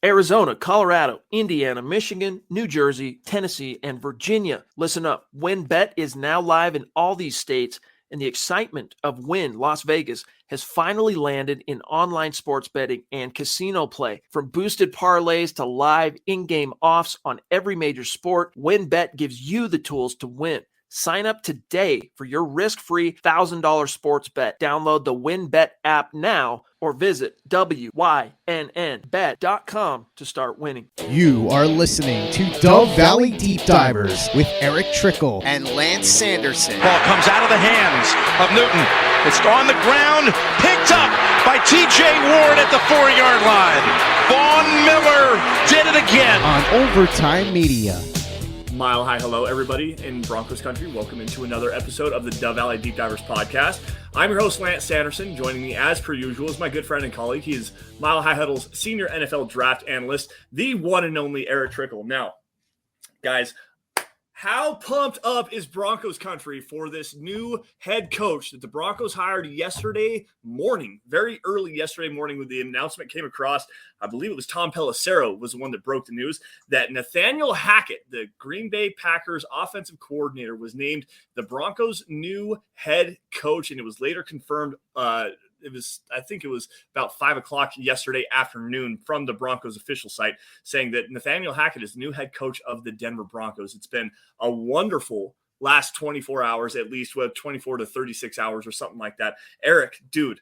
Arizona, Colorado, Indiana, Michigan, New Jersey, Tennessee, and Virginia. Listen up. WynnBET is now live in all these states, and the excitement of Wynn Las Vegas has finally landed in online sports betting and casino play. From boosted parlays to live in-game offs on every major sport, WynnBET gives you the tools to win. Sign up today for your risk-free $1,000 sports bet. Download the WynnBET app now or visit wynnbet.com to start winning. You are listening to Dove Valley Deep Divers with Erick Trickel and Lance Sanderson. Ball comes out of the hands of Newton. It's on the ground, picked up by T.J. Ward at the 4-yard line. Vaughn Miller did it again. On Overtime Media. Mile high hello, everybody in Broncos country. Welcome into another episode of the Dove Valley Deep Divers podcast. I'm your host, Lance Sanderson. Joining me, as per usual, is my good friend and colleague. He is Mile High Huddle's senior NFL draft analyst, the one and only Erick Trickel. Now, guys, how pumped up is Broncos country for this new head coach that the Broncos hired yesterday morning, very early yesterday morning when the announcement came across? I believe it was Tom Pelissero was the one that broke the news that Nathaniel Hackett, the Green Bay Packers offensive coordinator, was named the Broncos' new head coach, and it was later confirmed I think it was about 5 o'clock yesterday afternoon from the Broncos official site, saying that Nathaniel Hackett is the new head coach of the Denver Broncos. It's been a wonderful last 24 hours, at least with 24 to 36 hours or something like that. Erick, dude,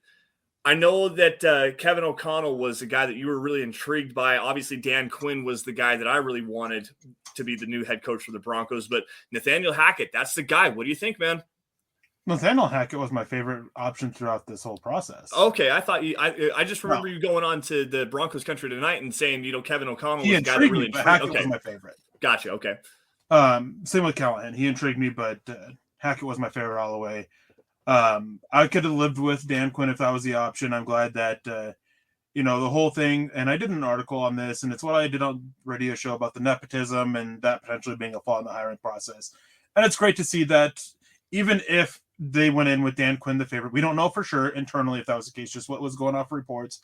I know that Kevin O'Connell was the guy that you were really intrigued by. Obviously, Dan Quinn was the guy that I really wanted to be the new head coach for the Broncos, but Nathaniel Hackett, that's the guy. What do you think, man? Nathaniel Hackett was my favorite option throughout this whole process. Okay, I thought I just remember you going on to the Broncos country tonight and saying, Kevin O'Connell was the guy that really intrigued. Hackett was my favorite. Gotcha. Okay. Same with Callahan. He intrigued me, but Hackett was my favorite all the way. I could have lived with Dan Quinn if that was the option. I'm glad that the whole thing. And I did an article on this, and it's what I did on radio show about the nepotism and that potentially being a flaw in the hiring process. And it's great to see that even if they went in with Dan Quinn, the favorite. We don't know for sure internally if that was the case, just what was going off reports,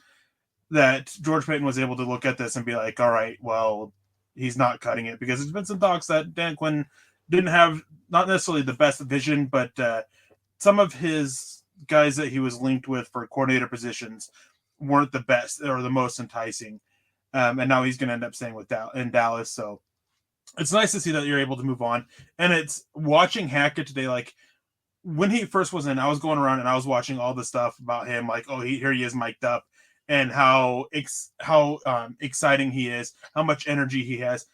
that George Paton was able to look at this and be like, all right, well, he's not cutting it, because there's been some talks that Dan Quinn didn't have not necessarily the best vision, but some of his guys that he was linked with for coordinator positions weren't the best or the most enticing. And now he's going to end up staying in Dallas. So it's nice to see that you're able to move on. And it's watching Hackett today, like, when he first was in, I was going around and I was watching all the stuff about him, like, oh, here he is mic'd up, and how exciting he is, how much energy he has.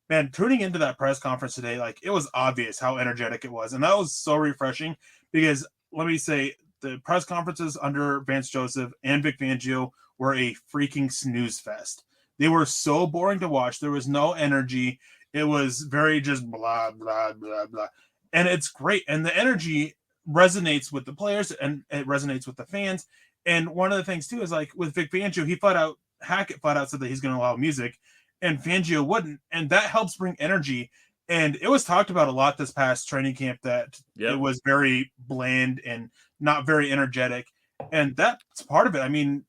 Man, tuning into that press conference today, like, it was obvious how energetic it was. And that was so refreshing, because let me say, the press conferences under Vance Joseph and Vic Fangio were a freaking snooze fest. They were so boring to watch. There was no energy. It was very just blah, blah, blah, blah. And it's great. And the energy resonates with the players and it resonates with the fans. And one of the things too is, like, with Vic Fangio, Hackett flat out said that he's going to allow music, and Fangio wouldn't. And that helps bring energy. And it was talked about a lot this past training camp that It was very bland and not very energetic. And that's part of it. I mean,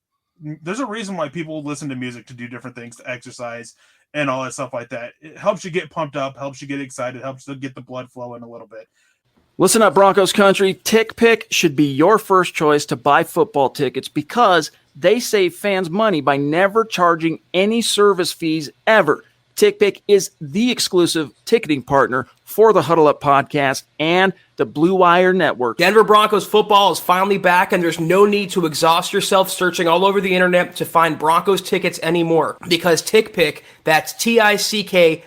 there's a reason why people listen to music to do different things, to exercise and all that stuff like that. It helps you get pumped up, helps you get excited, helps to get the blood flowing a little bit. Listen up, Broncos country. TickPick should be your first choice to buy football tickets, because they save fans money by never charging any service fees ever. TickPick is the exclusive ticketing partner for the Huddle Up podcast and the Blue Wire Network. Denver Broncos football is finally back, and there's no need to exhaust yourself searching all over the internet to find Broncos tickets anymore, because TickPick, that's TickPick,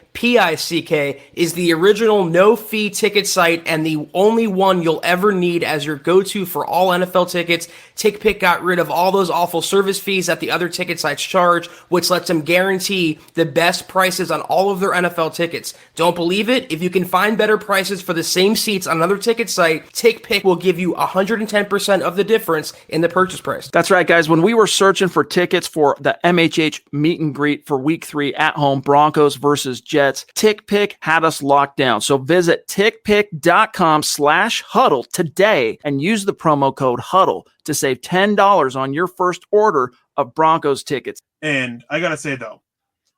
is the original no-fee ticket site and the only one you'll ever need as your go-to for all NFL tickets. TickPick got rid of all those awful service fees that the other ticket sites charge, which lets them guarantee the best prices on all of their NFL tickets. Don't believe it? If you can find better prices for the same seats on another ticket site, TickPick will give you 110% of the difference in the purchase price. That's right, guys. When we were searching for tickets for the MHH meet and greet for Week 3 at home, Broncos versus Jets, TickPick had us locked down. So visit tickpick.com/huddle today and use the promo code HUDDLE to save $10 on your first order of Broncos tickets. And I got to say, though,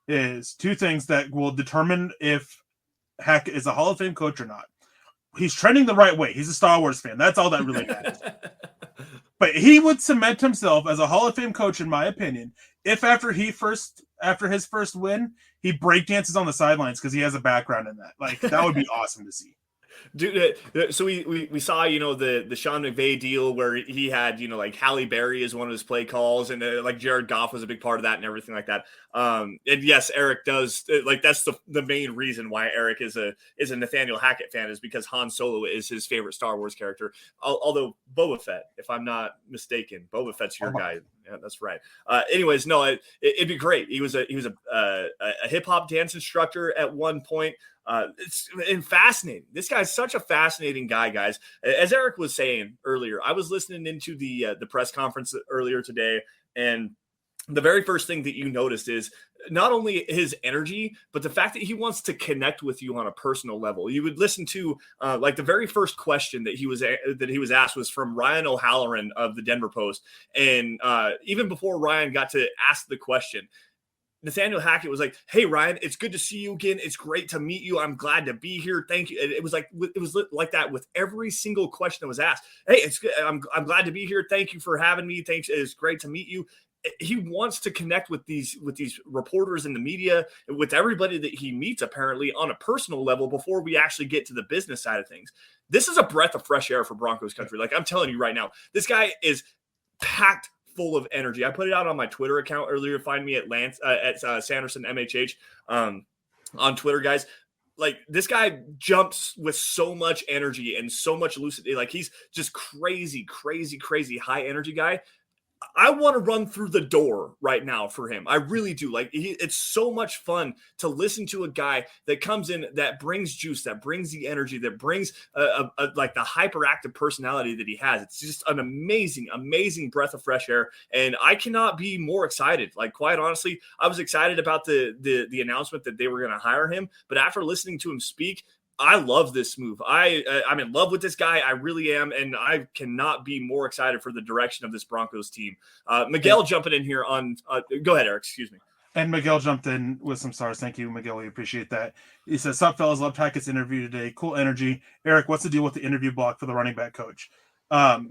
is two things that will determine if Hackett is a Hall of Fame coach or not. He's trending the right way. He's a Star Wars fan. That's all that really matters. But he would cement himself as a Hall of Fame coach, in my opinion, if after his first win, he breakdances on the sidelines because he has a background in that. Like, that would be awesome to see. Dude, so we saw, the Sean McVay deal where he had, like Halle Berry as one of his play calls, and like Jared Goff was a big part of that and everything like that. And yes, Eric does that's the main reason why Eric is a Nathaniel Hackett fan, is because Han Solo is his favorite Star Wars character. Although Boba Fett, if I'm not mistaken, Boba Fett's your guy. Yeah, that's right. Anyways, no, it'd be great. He was a hip hop dance instructor at one point. It's fascinating. This guy's such a fascinating guy, guys. As Eric was saying earlier, I was listening into the press conference earlier today, and the very first thing that you noticed is not only his energy, but the fact that he wants to connect with you on a personal level. You would listen to like the very first question that he was asked was from Ryan O'Halloran of the Denver Post, and even before Ryan got to ask the question, Nathaniel Hackett was like, "Hey Ryan, it's good to see you again. It's great to meet you. I'm glad to be here. Thank you." It was like that with every single question that was asked. "Hey, it's good. I'm glad to be here. Thank you for having me. Thanks. It's great to meet you." He wants to connect with these reporters in the media, with everybody that he meets, apparently on a personal level, before we actually get to the business side of things. This is a breath of fresh air for Broncos country. Like, I'm telling you right now, this guy is packed full of energy. I put it out on my Twitter account earlier. Find me at Sanderson MHH on Twitter, guys. Like, this guy jumps with so much energy and so much lucidity. Like, he's just crazy high energy guy. I want to run through the door right now for him. I really do. Like, it's so much fun to listen to a guy that comes in, that brings juice, that brings the energy, that brings like the hyperactive personality that he has. It's just an amazing breath of fresh air. And I cannot be more excited. Like, quite honestly, I was excited about the announcement that they were going to hire him. But after listening to him speak, I love this move. I'm in love with this guy. I really am. And I cannot be more excited for the direction of this Broncos team. Miguel jumping in here on go ahead, Eric. Excuse me. And Miguel jumped in with some stars. Thank you, Miguel. We appreciate that. He says, "Sup, fellas? Loved Hackett's interview today. Cool energy." Eric, what's the deal with the interview block for the running back coach? I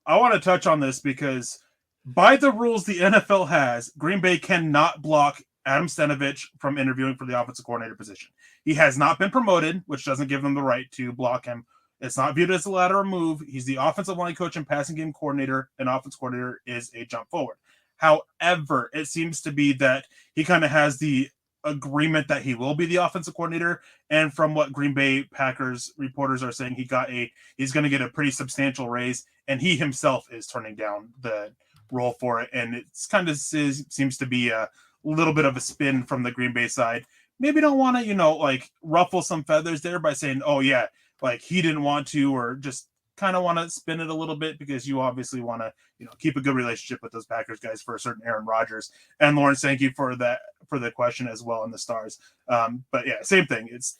want to touch on this because by the rules the NFL has, Green Bay cannot block Adam Stenavich from interviewing for the offensive coordinator position. He has not been promoted, which doesn't give them the right to block him. It's not viewed as a lateral move. He's the offensive line coach and passing game coordinator. An offense coordinator is a jump forward. However, it seems to be that he kind of has the agreement that he will be the offensive coordinator. And from what Green Bay Packers reporters are saying, he's going to get a pretty substantial raise, and he himself is turning down the role for it. And it's kind of seems to be a little bit of a spin from the Green Bay side. Maybe don't want to, like ruffle some feathers there by saying, "Oh yeah, like he didn't want to," or just kind of want to spin it a little bit because you obviously want to, keep a good relationship with those Packers guys for a certain Aaron Rodgers. And Lawrence, thank you for the question as well in the stars. But yeah, same thing. It's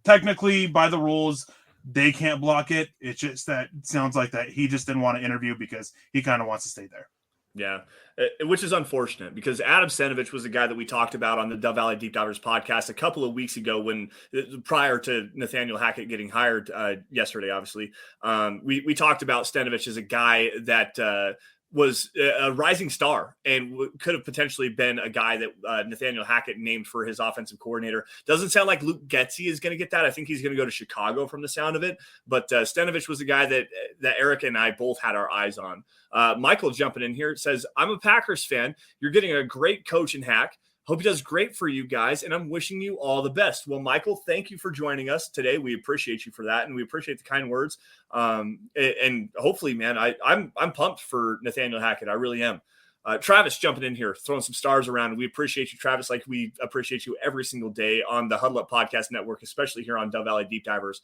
technically by the rules, they can't block it. It's just that it sounds like that he just didn't want to interview because he kind of wants to stay there. Yeah, which is unfortunate because Adam Stenavich was the guy that we talked about on the Dove Valley Deep Divers podcast a couple of weeks ago prior to Nathaniel Hackett getting hired yesterday, obviously. We talked about Stenavich as a guy that was a rising star and could have potentially been a guy that Nathaniel Hackett named for his offensive coordinator. Doesn't sound like Luke Getsy is going to get that. I think he's going to go to Chicago from the sound of it. But Stenavich was a guy that Eric and I both had our eyes on. Michael jumping in here says, "I'm a Packers fan. You're getting a great coach in Hack. Hope he does great for you guys, and I'm wishing you all the best." Well, Michael, thank you for joining us today. We appreciate you for that, and we appreciate the kind words. And hopefully, man, I'm pumped for Nathaniel Hackett. I really am. Travis jumping in here, throwing some stars around. We appreciate you, Travis, like we appreciate you every single day on the Huddle Up Podcast Network, especially here on Dove Valley Deep Divers.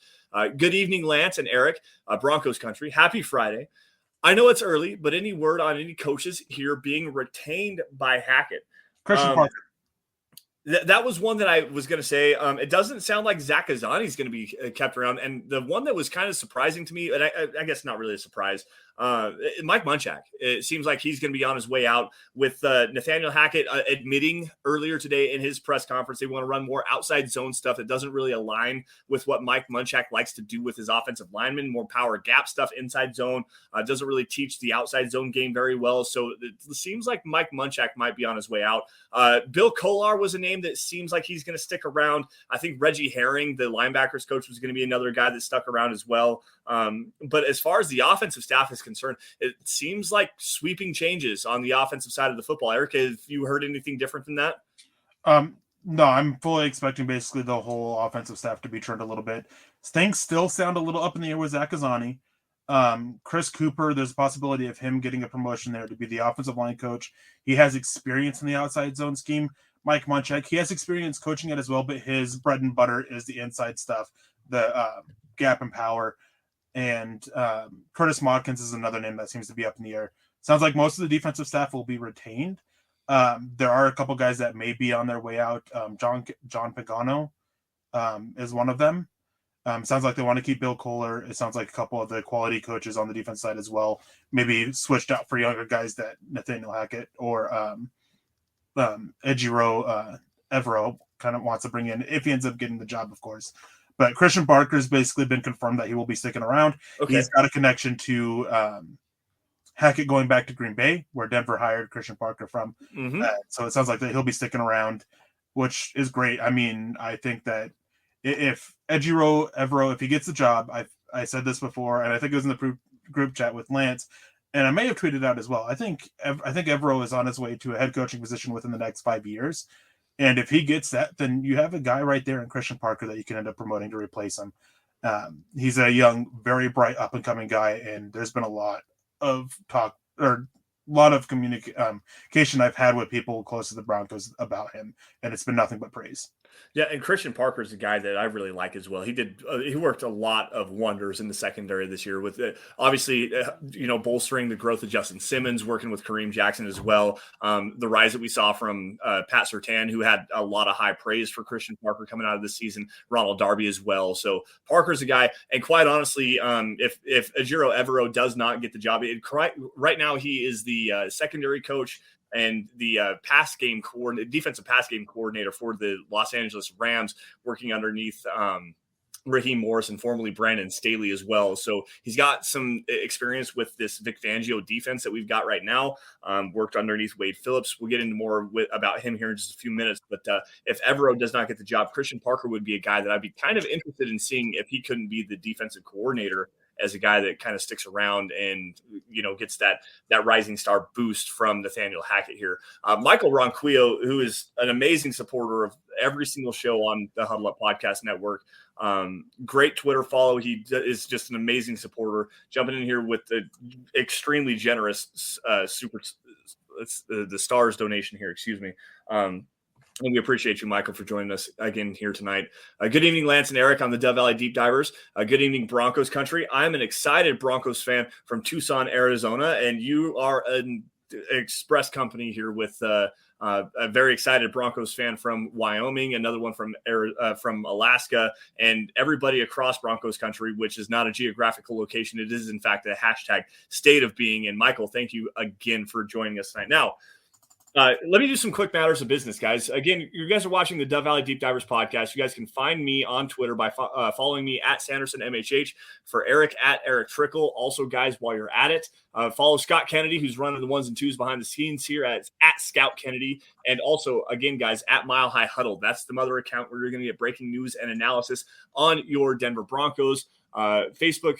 Good evening, Lance and Eric, Broncos country. Happy Friday. I know it's early, but any word on any coaches here being retained by Hackett? Christian Parker. That was one that I was going to say. It doesn't sound like Zach Azzani is going to be kept around. And the one that was kind of surprising to me, and I guess not really a surprise, Mike Munchak. It seems like he's going to be on his way out with Nathaniel Hackett admitting earlier today in his press conference they want to run more outside zone stuff that doesn't really align with what Mike Munchak likes to do with his offensive linemen, more power gap stuff inside zone. Doesn't really teach the outside zone game very well. So it seems like Mike Munchak might be on his way out. Bill Kolar was a name that seems like he's going to stick around. I think Reggie Herring, the linebackers coach, was going to be another guy that stuck around as well. But as far as the offensive staff is concerned, it seems like sweeping changes on the offensive side of the football. Eric, have you heard anything different than that? No, I'm fully expecting basically the whole offensive staff to be turned a little bit. Things still sound a little up in the air with Zach Azzani. Chris Cooper, there's a possibility of him getting a promotion there to be the offensive line coach. He has experience in the outside zone scheme. Mike Munchak, he has experience coaching it as well, but his bread and butter is the inside stuff, the gap and power. And Curtis Modkins is another name that seems to be up in the air. Sounds like most of the defensive staff will be retained. There are a couple guys that may be on their way out. John Pagano is one of them. Sounds like they want to keep Bill Kolar. It sounds like a couple of the quality coaches on the defense side as well, maybe switched out for younger guys that Nathaniel Hackett or Ejiro Evero kind of wants to bring in if he ends up getting the job, of course. But Christian Barker's basically been confirmed that he will be sticking around. Okay. He's got a connection to Hackett going back to Green Bay, where Denver hired Christian Barker from. Mm-hmm. So it sounds like that he'll be sticking around, which is great. I mean, I think that if Ejiro Evero, if he gets the job, I said this before, and I think it was in the group chat with Lance, and I may have tweeted out as well. I think Evero is on his way to a head coaching position within the next 5 years. And if he gets that, then you have a guy right there in Christian Barker that you can end up promoting to replace him. He's a young, very bright, up-and-coming guy, and there's been a lot of talk or a lot of communication I've had with people close to the Broncos about him, and it's been nothing but praise. Yeah, and Christian Parker is a guy that I really like as well. He worked a lot of wonders in the secondary this year with obviously bolstering the growth of Justin Simmons, working with Kareem Jackson as well. The rise that we saw from Pat Surtain, who had a lot of high praise for Christian Parker coming out of this season, Ronald Darby as well. So Parker's a guy, and quite honestly, if Ejiro Evero does not get the job, right now he is the secondary coach and the defensive pass game coordinator for the Los Angeles Rams, working underneath Raheem Morrison, formerly Brandon Staley as well. So he's got some experience with this Vic Fangio defense that we've got right now, worked underneath Wade Phillips. We'll get into more about him here in just a few minutes. But if Evero does not get the job, Christian Parker would be a guy that I'd be kind of interested in seeing if he couldn't be the defensive coordinator, as a guy that kind of sticks around and, gets that rising star boost from Nathaniel Hackett here. Michael Ronquillo, who is an amazing supporter of every single show on the Huddle Up Podcast Network. Great Twitter follow. He is just an amazing supporter, jumping in here with the extremely generous the stars donation here. Excuse me. And we appreciate you, Michael, for joining us again here tonight. Good evening, Lance and Eric on the Dove Valley Deep Divers. Good evening, Broncos country. I'm an excited Broncos fan from Tucson, Arizona, and you are an express company here with a very excited Broncos fan from Wyoming, another one from Alaska, and everybody across Broncos country, which is not a geographical location. It is, in fact, a hashtag state of being. And, Michael, thank you again for joining us tonight. Now, let me do some quick matters of business, guys. Again, you guys are watching the Dove Valley Deep Divers podcast. You guys can find me on Twitter by following me at Sanderson MHH, for Eric at Erick Trickel. Also, guys, while you're at it, follow Scott Kennedy, who's running the ones and twos behind the scenes here at Scout Kennedy. And also, again, guys, at Mile High Huddle. That's the mother account where you're going to get breaking news and analysis on your Denver Broncos. Facebook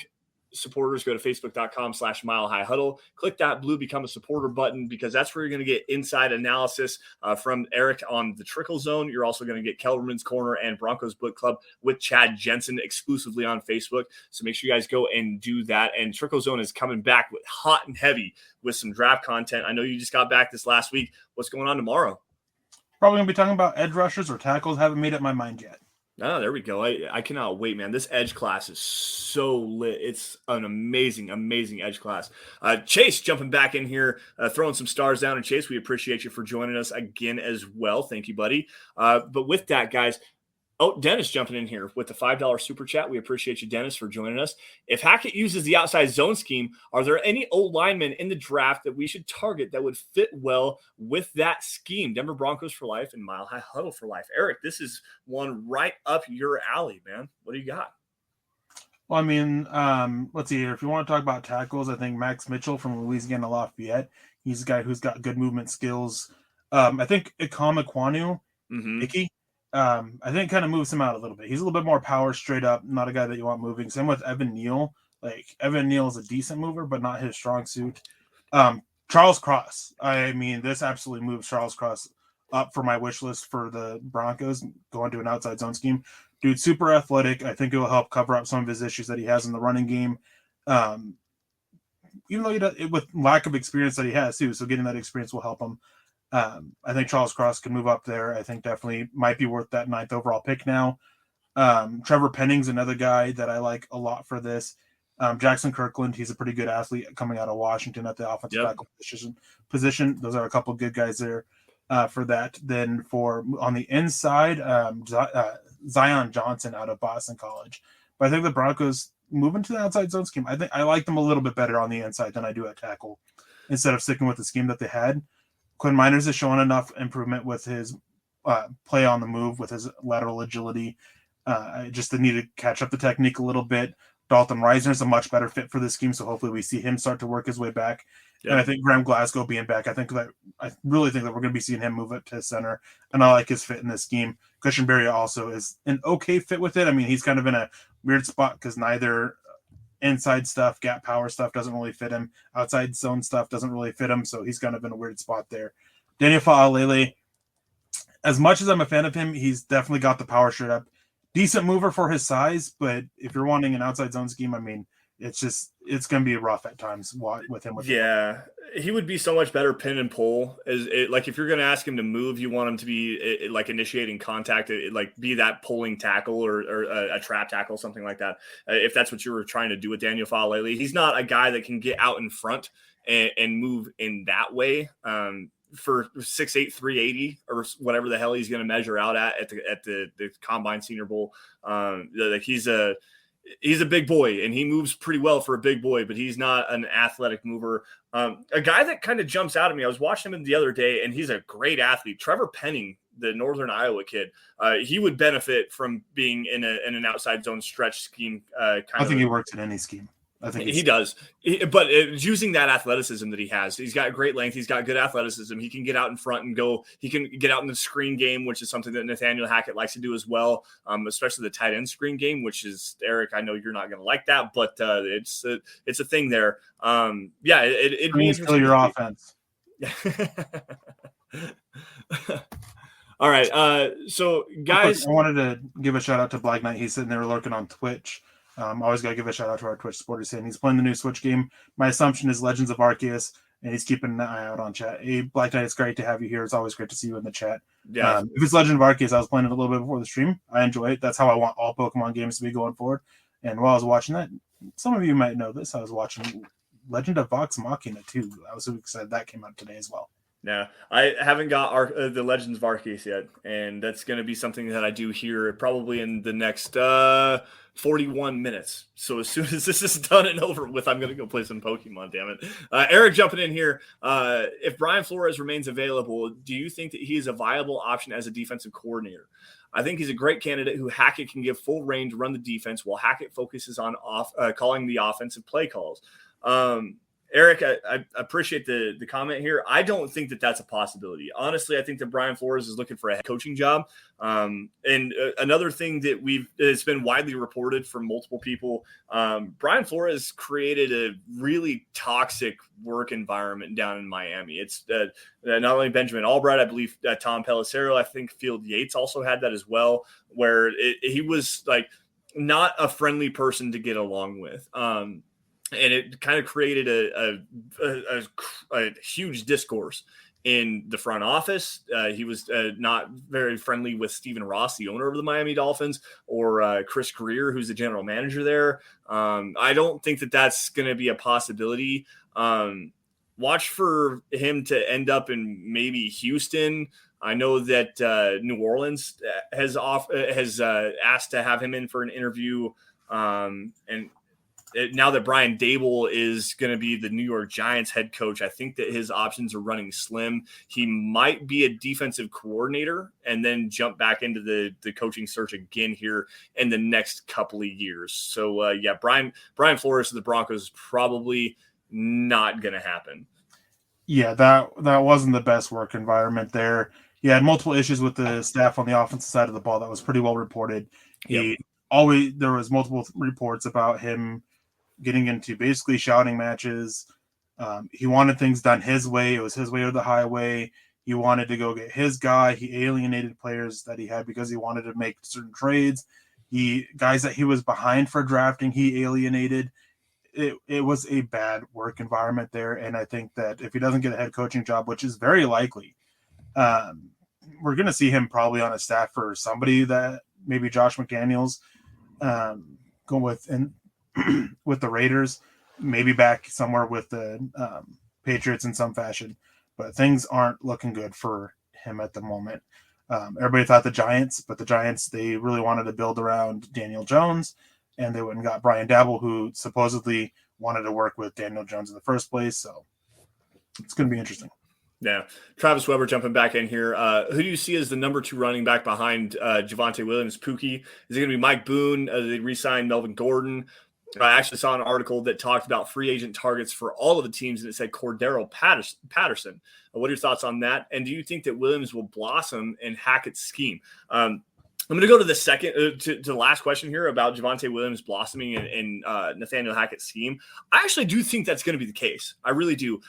supporters, go to facebook.com/Mile High Huddle. Click that blue Become a Supporter button, because that's where you're going to get inside analysis from Eric on the Trickel Zone. You're also going to get Kellerman's Corner and Broncos Book Club with Chad Jensen exclusively on Facebook. So make sure you guys go and do that. And Trickel Zone is coming back with hot and heavy with some draft content. I know you just got back this last week. What's going on tomorrow? Probably going to be talking about edge rushers or tackles. Haven't made up my mind yet. Oh, there we go. I cannot wait, man. This edge class is so lit. It's an amazing, amazing edge class. Chase jumping back in here, throwing some stars down. And Chase, we appreciate you for joining us again as well. Thank you, buddy. But with that, guys, Oh, Dennis jumping in here with the $5 super chat. We appreciate you, Dennis, for joining us. If Hackett uses the outside zone scheme, are there any old linemen in the draft that we should target that would fit well with that scheme? Denver Broncos for life and Mile High Huddle for life. Eric, this is one right up your alley, man. What do you got? Well, I mean, let's see here. If you want to talk about tackles, I think Max Mitchell from Louisiana Lafayette. He's a guy who's got good movement skills. I think Ikama Kwanu, Icky, I think kind of moves him out a little bit. He's a little bit more power straight up, not a guy that you want moving. Same with Evan Neal. Like, Evan Neal is a decent mover, but not his strong suit. Charles Cross. I mean, this absolutely moves Charles Cross up for my wish list for the Broncos, going to an outside zone scheme. Dude, super athletic. I think it will help cover up some of his issues that he has in the running game. Even though he does, with lack of experience that he has too, so getting that experience will help him. I think Charles Cross can move up there. I think definitely might be worth that 9th overall pick now. Trevor Penning's another guy that I like a lot for this. Jackson Kirkland, he's a pretty good athlete coming out of Washington at the offensive tackle position. Those are a couple good guys there for that. Then on the inside, Zion Johnson out of Boston College. But I think the Broncos moving to the outside zone scheme, I think I like them a little bit better on the inside than I do at tackle instead of sticking with the scheme that they had. Quinn Miners has shown enough improvement with his play on the move, with his lateral agility. I just need to catch up the technique a little bit. Dalton Reisner is a much better fit for this scheme, so hopefully we see him start to work his way back. And I think Graham Glasgow being back, I really think that we're going to be seeing him move up to center, and I like his fit in this scheme. Christian Berry also is an okay fit with it. I mean, he's kind of in a weird spot because neither inside stuff, gap power stuff doesn't really fit him. Outside zone stuff doesn't really fit him, so he's kind of in a weird spot there. Daniel Fa'alele, as much as I'm a fan of him, he's definitely got the power straight up. Decent mover for his size, but if you're wanting an outside zone scheme, I mean, it's going to be rough at times with him. He would be so much better pin and pull. Like if you're going to ask him to move, you want him to be like initiating contact, like be that pulling tackle or a trap tackle, something like that. If that's what you were trying to do with Daniel Fa'alele, he's not a guy that can get out in front and move in that way. For 6'8", 380 or whatever the hell he's going to measure out at the Combine Senior Bowl. Like he's a big boy and he moves pretty well for a big boy, but he's not an athletic mover. A guy that kind of jumps out at me, I was watching him the other day and he's a great athlete. Trevor Penning, the Northern Iowa kid, he would benefit from being in an outside zone stretch scheme. I think he works in any scheme. I think he does, but using that athleticism that he has, he's got great length. He's got good athleticism. He can get out in front and go. He can get out in the screen game, which is something that Nathaniel Hackett likes to do as well, especially the tight end screen game, which is, Eric, I know you're not going to like that, but it's a thing there. It'd be interesting. Your offense. All right. So, guys, I wanted to give a shout out to Black Knight. He's sitting there lurking on Twitch. Always got to give a shout out to our Twitch supporters saying he's playing the new Switch game. My assumption is Legends of Arceus, and he's keeping an eye out on chat. Hey, Black Knight, it's great to have you here. It's always great to see you in the chat. Yeah. If it's Legend of Arceus, I was playing it a little bit before the stream. I enjoy it. That's how I want all Pokemon games to be going forward. And while I was watching that, some of you might know this, I was watching Legend of Vox Machina too. I was so excited that came out today as well. Yeah, I haven't got the Legends of Arceus yet, and that's going to be something that I do here probably in the next 41 minutes. So as soon as this is done and over with, I'm going to go play some Pokemon, damn it. Eric jumping in here. If Brian Flores remains available, do you think that he is a viable option as a defensive coordinator? I think he's a great candidate who Hackett can give full reign to run the defense while Hackett focuses on calling the offensive play calls. Eric, I appreciate the comment here. I don't think that that's a possibility. Honestly, I think that Brian Flores is looking for a head coaching job. And another thing that it's been widely reported from multiple people, Brian Flores created a really toxic work environment down in Miami. It's not only Benjamin Albright, I believe Tom Pelissero, I think Field Yates also had that as well, where he was like not a friendly person to get along with. And it kind of created a huge discourse in the front office. He was not very friendly with Stephen Ross, the owner of the Miami Dolphins, or Chris Greer, who's the general manager there. I don't think that that's going to be a possibility. Watch for him to end up in maybe Houston. I know that New Orleans has asked to have him in for an interview, and now that Brian Dable is going to be the New York Giants head coach, I think that his options are running slim. He might be a defensive coordinator and then jump back into the coaching search again here in the next couple of years. So, Brian Flores of the Broncos is probably not going to happen. Yeah, that wasn't the best work environment there. He had multiple issues with the staff on the offensive side of the ball. That was pretty well reported. There was multiple reports about him getting into basically shouting matches. He wanted things done his way. It was his way or the highway. He wanted to go get his guy. He alienated players that he had because he wanted to make certain trades. Guys that he was behind for drafting, he alienated. It was a bad work environment there. And I think that if he doesn't get a head coaching job, which is very likely, we're going to see him probably on a staff for somebody that maybe Josh McDaniels go with with the Raiders, maybe back somewhere with the Patriots in some fashion, but things aren't looking good for him at the moment. Everybody thought the Giants, they really wanted to build around Daniel Jones, and they went and got Brian Dable, who supposedly wanted to work with Daniel Jones in the first place. So it's going to be interesting. Yeah. Travis Weber jumping back in here. Who do you see as the number 2 running back behind Javonte Williams, Pookie? Is it going to be Mike Boone? They re-signed Melvin Gordon. I actually saw an article that talked about free agent targets for all of the teams, and it said Cordero Patterson. What are your thoughts on that? And do you think that Williams will blossom in Hackett's scheme? I'm going to go to the second to the last question here about Javonte Williams blossoming in Nathaniel Hackett's scheme. I actually do think that's going to be the case. I really do.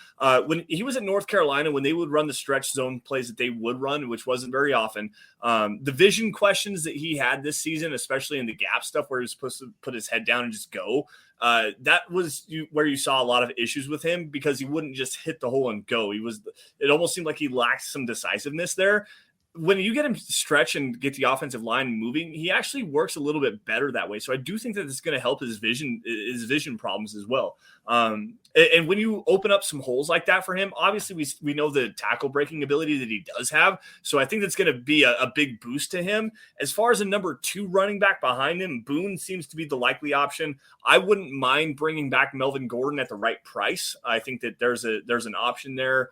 When he was at North Carolina, when they would run the stretch zone plays that they would run, which wasn't very often, the vision questions that he had this season, especially in the gap stuff where he was supposed to put his head down and just go, that was where you saw a lot of issues with him because he wouldn't just hit the hole and go. It almost seemed like he lacked some decisiveness there. When you get him to stretch and get the offensive line moving, he actually works a little bit better that way. So I do think that it's going to help his vision problems as well. And when you open up some holes like that for him, obviously we know the tackle breaking ability that he does have. So I think that's going to be a big boost to him. As far as a number 2 running back behind him, Boone seems to be the likely option. I wouldn't mind bringing back Melvin Gordon at the right price. I think that there's an option there.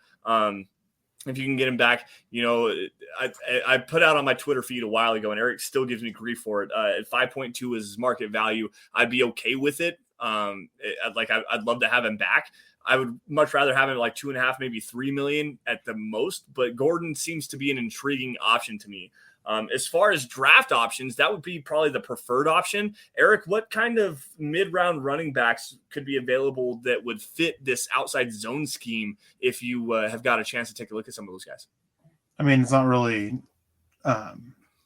If you can get him back, I put out on my Twitter feed a while ago, and Erick still gives me grief for it. At 5.2 is his market value. I'd be okay with it. I'd love to have him back. I would much rather have him at like 2.5, maybe 3 million at the most. But Gordon seems to be an intriguing option to me. As far as draft options, that would be probably the preferred option. Erick, what kind of mid-round running backs could be available that would fit this outside zone scheme if you have got a chance to take a look at some of those guys? I mean, it's not really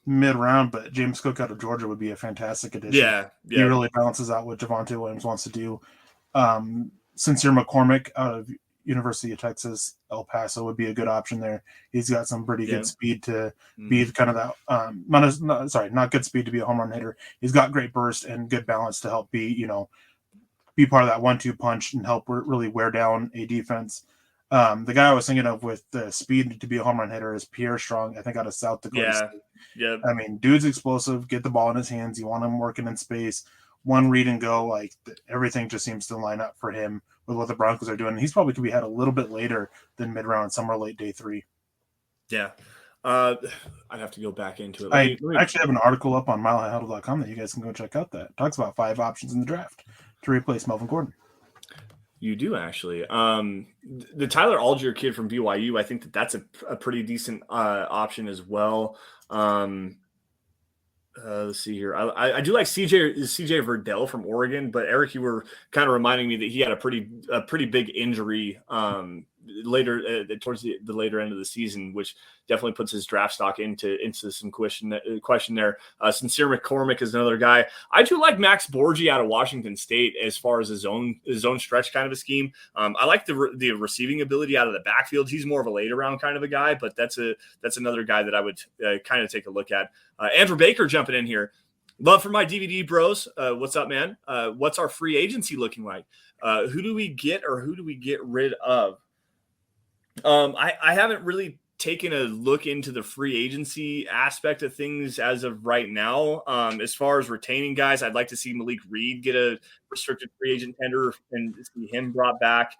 mid-round, but James Cook out of Georgia would be a fantastic addition. Yeah. He really balances out what Javonte Williams wants to do. Sincere McCormick out of University of Texas, El Paso would be a good option there. He's got some pretty good speed to be kind of that. Not good speed to be a home run hitter. He's got great burst and good balance to help be part of that 1-2 punch and help really wear down a defense. The guy I was thinking of with the speed to be a home run hitter is Pierre Strong, I think out of South Dakota State. Yeah. I mean, dude's explosive, get the ball in his hands. You want him working in space, one read and go. Everything just seems to line up for him with what the Broncos are doing. And he's probably could be had a little bit later than mid-round, somewhere late day 3. Yeah. I'd have to go back into it. I actually have an article up on milehighhuddle.com that you guys can go check out that talks about 5 options in the draft to replace Melvin Gordon. You do actually. The Tyler Algier kid from BYU, I think that's a pretty decent option as well. Let's see here. I do like CJ Verdell from Oregon, but Erick, you were kind of reminding me that he had a pretty big injury later towards the later end of the season, which definitely puts his draft stock into some question there. Sincere McCormick is another guy. I do like Max Borgi out of Washington State as far as his own stretch kind of a scheme. I like the receiving ability out of the backfield. He's more of a later round kind of a guy, but that's another guy that I would kind of take a look at. Andrew Baker jumping in here. Love for my DVD bros. What's up, man? What's our free agency looking like? Who do we get or who do we get rid of? I haven't really taken a look into the free agency aspect of things as of right now. As far as retaining guys, I'd like to see Malik Reed get a restricted free agent tender and see him brought back.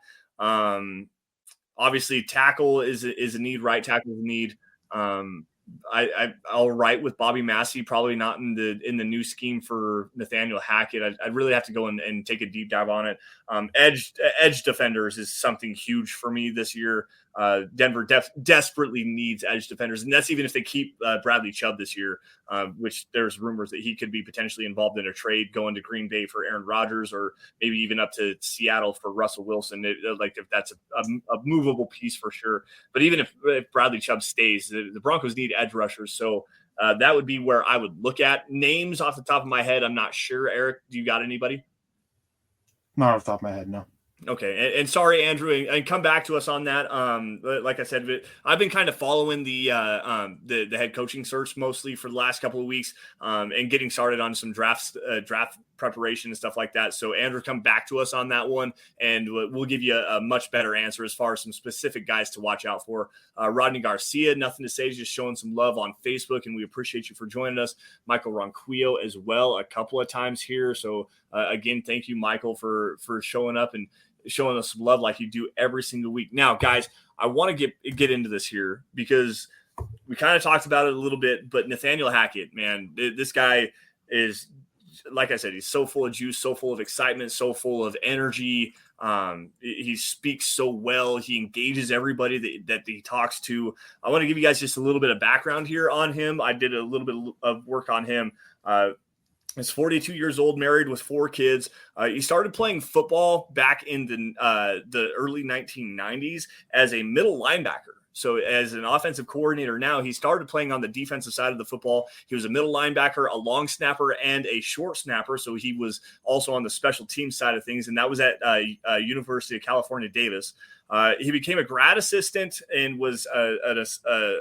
Obviously, tackle is a need. Right tackle is a need. I'll write with Bobby Massey, probably not in the new scheme for Nathaniel Hackett. I'd really have to go and take a deep dive on it. Edge defenders is something huge for me this year. Denver desperately needs edge defenders, and that's even if they keep Bradley Chubb this year, which there's rumors that he could be potentially involved in a trade going to Green Bay for Aaron Rodgers, or maybe even up to Seattle for Russell Wilson. If that's a movable piece for sure. But even if Bradley Chubb stays, the Broncos need edge rushers. So that would be where I would look at. Names off the top of my head, I'm not sure. Eric, do you got anybody? Not off the top of my head, no. Okay, and sorry, Andrew, and come back to us on that. Like I said, I've been kind of following the head coaching search mostly for the last couple of weeks, and getting started on some draft preparation and stuff like that. So, Andrew, come back to us on that one, and we'll give you a much better answer as far as some specific guys to watch out for. Rodney Garcia, nothing to say, just showing some love on Facebook, and we appreciate you for joining us. Michael Ronquillo as well, a couple of times here. So, again, thank you, Michael, for showing up and showing us some love like you do every single week. Now, guys, I want to get into this here because we kind of talked about it a little bit, but Nathaniel Hackett, man, this guy is, like I said, he's so full of juice, so full of excitement, so full of energy. He speaks so well. He engages everybody that he talks to. I want to give you guys just a little bit of background here on him. I did a little bit of work on him. He's 42 years old, married with 4 kids. He started playing football back in the early 1990s as a middle linebacker. So as an offensive coordinator now, he started playing on the defensive side of the football. He was a middle linebacker, a long snapper, and a short snapper. So he was also on the special team side of things, and that was at University of California, Davis. He became a grad assistant and was a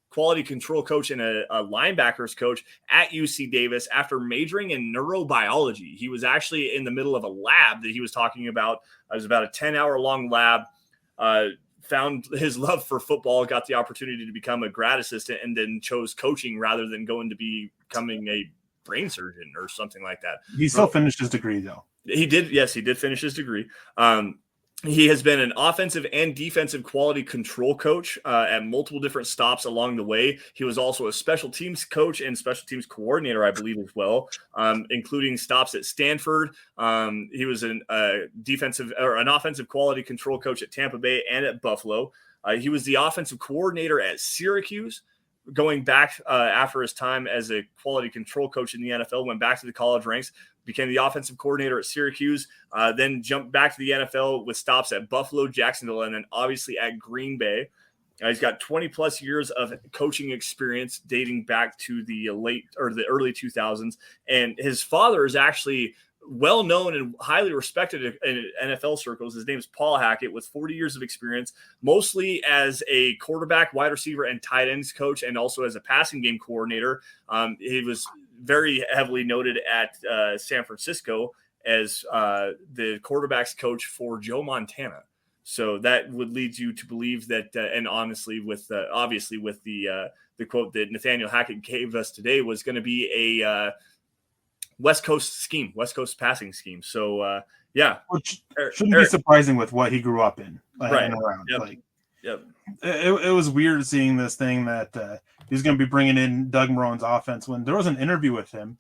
quality control coach and a linebackers coach at UC Davis after majoring in neurobiology. He was actually in the middle of a lab that he was talking about. It was about a 10-hour long lab, found his love for football, got the opportunity to become a grad assistant, and then chose coaching rather than going to becoming a brain surgeon or something like that. He still finished his degree, though. He did. Yes, he did finish his degree. He has been an offensive and defensive quality control coach at multiple different stops along the way. He was also a special teams coach and special teams coordinator, I believe, as well, including stops at Stanford. He was an offensive quality control coach at Tampa Bay and at Buffalo. He was the offensive coordinator at Syracuse, going back after his time as a quality control coach in the NFL, went back to the college ranks, became the offensive coordinator at Syracuse, then jumped back to the NFL with stops at Buffalo, Jacksonville, and then obviously at Green Bay. He's got 20-plus years of coaching experience dating back to the early 2000s, and his father is actually well-known and highly respected in NFL circles. His name is Paul Hackett, with 40 years of experience, mostly as a quarterback, wide receiver, and tight ends coach, and also as a passing game coordinator. He was very heavily noted at San Francisco as the quarterback's coach for Joe Montana. So that would lead you to believe that, and honestly, obviously with the quote that Nathaniel Hackett gave us today, was going to be a West Coast passing scheme. So yeah, which shouldn't be surprising with what he grew up in, right? And around. Yep. It was weird seeing this thing that he's going to be bringing in Doug Marone's offense. When there was an interview with him,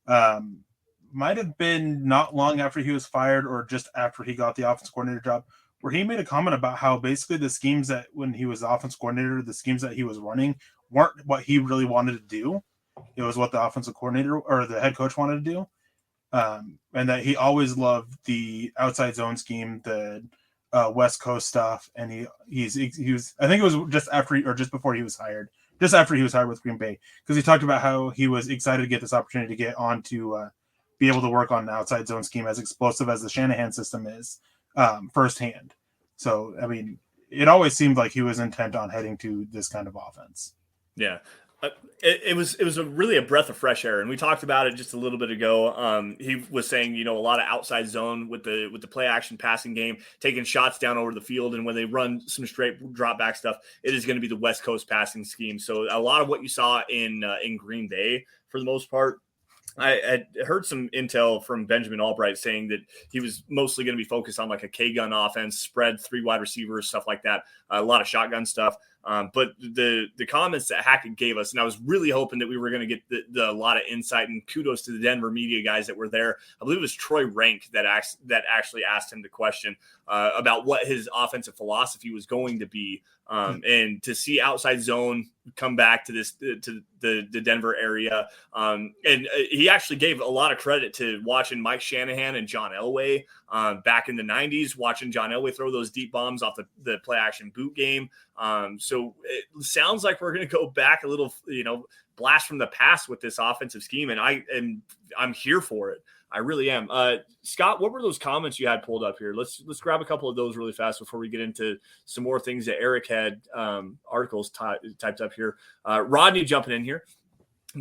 might have been not long after he was fired or just after he got the offense coordinator job, where he made a comment about how basically the schemes that when he was the offense coordinator, the schemes that he was running weren't what he really wanted to do. It was what the offensive coordinator or the head coach wanted to do. And that he always loved the outside zone scheme, the West Coast stuff. And he was, I think it was just before he was hired with Green Bay, because he talked about how he was excited to get this opportunity to get on to be able to work on an outside zone scheme as explosive as the Shanahan system is firsthand. So, I mean, it always seemed like he was intent on heading to this kind of offense. Yeah. It was really a breath of fresh air, and we talked about it just a little bit ago. He was saying, a lot of outside zone with the play action passing game, taking shots down over the field, and when they run some straight drop back stuff, it is going to be the West Coast passing scheme. So a lot of what you saw in Green Bay, for the most part. I had heard some intel from Benjamin Albright saying that he was mostly going to be focused on like a K-gun offense, spread 3 wide receivers, stuff like that, a lot of shotgun stuff. But the comments that Hackett gave us, and I was really hoping that we were going to get a lot of insight, and kudos to the Denver media guys that were there. I believe it was Troy Rank that actually asked him the question about what his offensive philosophy was going to be. And to see outside zone come back to this to the Denver area, and he actually gave a lot of credit to watching Mike Shanahan and John Elway back in the 90s, watching John Elway throw those deep bombs off the play action boot game. So it sounds like we're going to go back a little, blast from the past with this offensive scheme, and I'm here for it. I really am. Scott, what were those comments you had pulled up here? Let's grab a couple of those really fast before we get into some more things that Erick had articles typed up here. Rodney jumping in here.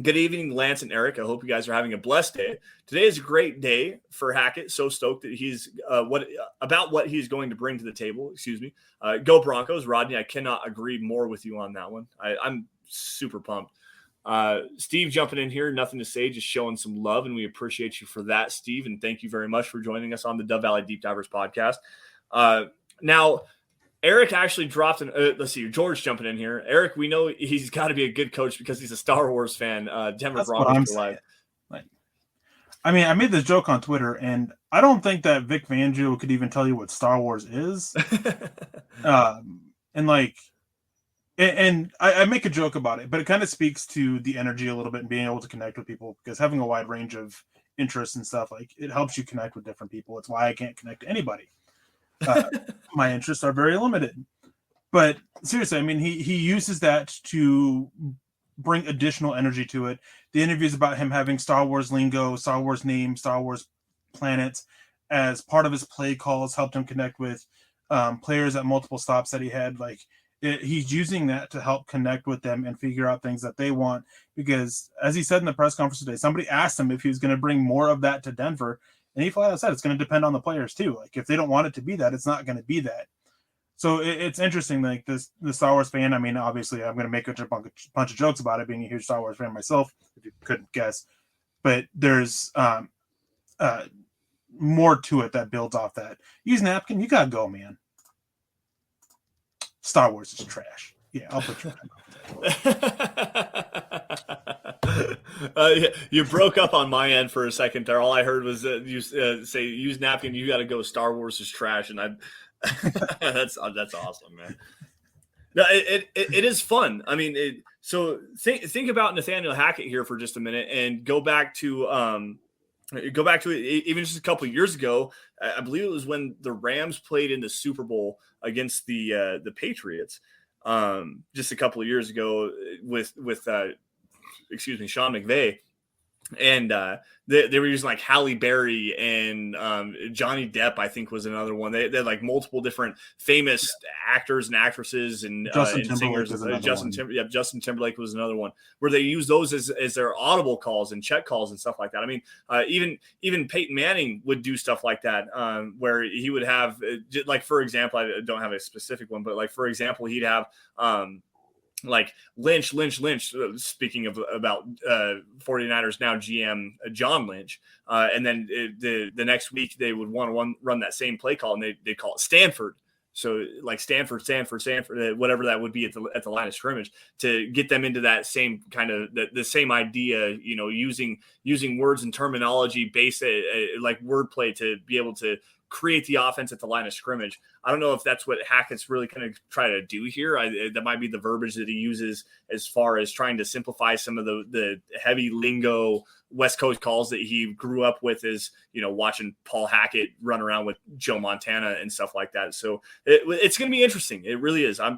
Good evening, Lance and Erick. I hope you guys are having a blessed day. Today is a great day for Hackett. So stoked that he's what he's going to bring to the table. Excuse me. Go Broncos, Rodney. I cannot agree more with you on that one. I'm super pumped. Steve jumping in here, nothing to say, just showing some love, and we appreciate you for that, Steve, and thank you very much for joining us on the Dove Valley Deep Divers podcast. Now, Erick actually dropped let's see, George jumping in here. Erick, we know he's got to be a good coach because he's a Star Wars fan. Denver Broncos for life. I made this joke on Twitter, and I don't think that Vic Fangio could even tell you what Star Wars is. And I make a joke about it, but it kind of speaks to the energy a little bit and being able to connect with people, because having a wide range of interests and stuff, like, it helps you connect with different people. It's why I can't connect to anybody. My interests are very limited. But seriously, he uses that to bring additional energy to it. The interviews about him having Star Wars lingo, Star Wars names, Star Wars planets as part of his play calls helped him connect with players at multiple stops that he had. He's using that to help connect with them and figure out things that they want, because as he said in the press conference today, somebody asked him if he was going to bring more of that to Denver, and he flat out said it's going to depend on the players too. Like, if they don't want it to be that, it's not going to be that. So it's interesting, like the Star Wars fan. Obviously I'm going to make a bunch of jokes about it, being a huge Star Wars fan myself, if you couldn't guess, but there's more to it that builds off that. Use napkin, you got to go, man. Star Wars is trash. Yeah, I'll put you on. You broke up on my end for a second there. All I heard was you say, use napkin, you got to go, Star Wars is trash. And that's awesome, man. No, it is fun. So think about Nathaniel Hackett here for just a minute and go back to even just a couple of years ago. I believe it was when the Rams played in the Super Bowl against the Patriots just a couple of years ago with Sean McVay. And they were using like Halle Berry and Johnny Depp, I think, was another one. They had like multiple different famous actors and actresses and singers. Justin Timberlake was another one where they use those as their audible calls and check calls and stuff like that. Even Peyton Manning would do stuff like that, where he would have, like, for example, I don't have a specific one, but like, for example, he'd have like Lynch, speaking of about 49ers now GM John Lynch. And then the next week they would want to run that same play call, and they call it Stanford. So like Stanford, whatever that would be at the line of scrimmage, to get them into that same kind of the same idea, using words and terminology based like wordplay to be able to create the offense at the line of scrimmage. I don't know if that's what Hackett's really going to try to do here. That might be the verbiage that he uses as far as trying to simplify some of the heavy lingo West Coast calls that he grew up with, is, watching Paul Hackett run around with Joe Montana and stuff like that. So it's going to be interesting. It really is. I've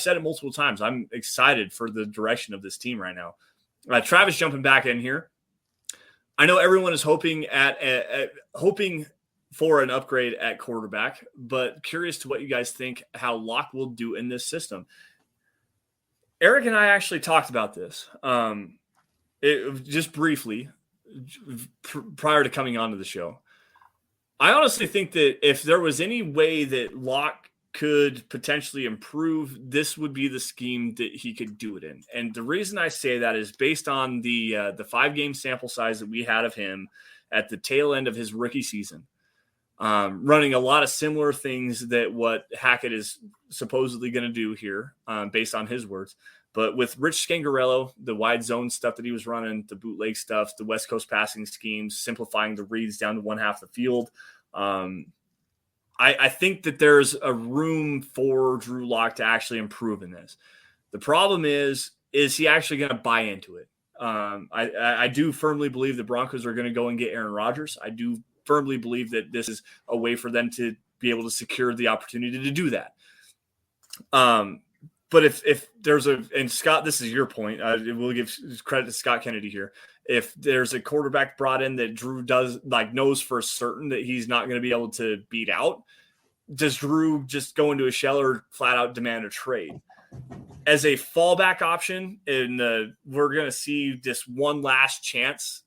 said it multiple times. I'm excited for the direction of this team right now. Travis jumping back in here. I know everyone is hoping for an upgrade at quarterback, but curious to what you guys think how Locke will do in this system. Erick and I actually talked about this just briefly prior to coming onto the show. I honestly think that if there was any way that Locke could potentially improve, this would be the scheme that he could do it in. And the reason I say that is based on the 5-game sample size that we had of him at the tail end of his rookie season, running a lot of similar things that what Hackett is supposedly going to do here, based on his words. But with Rich Scangarello, the wide zone stuff that he was running, the bootleg stuff, the West Coast passing schemes, simplifying the reads down to one half the field, I think that there's a room for Drew Lock to actually improve in this. The problem is he actually going to buy into it? I do firmly believe the Broncos are going to go and get Aaron Rodgers. I do firmly believe that this is a way for them to be able to secure the opportunity to do that. But if there's and Scott, this is your point. We'll give credit to Scott Kennedy here. If there's a quarterback brought in that Drew knows for certain that he's not going to be able to beat out, does Drew just go into a shell or flat out demand a trade? As a fallback option, we're going to see this one last chance,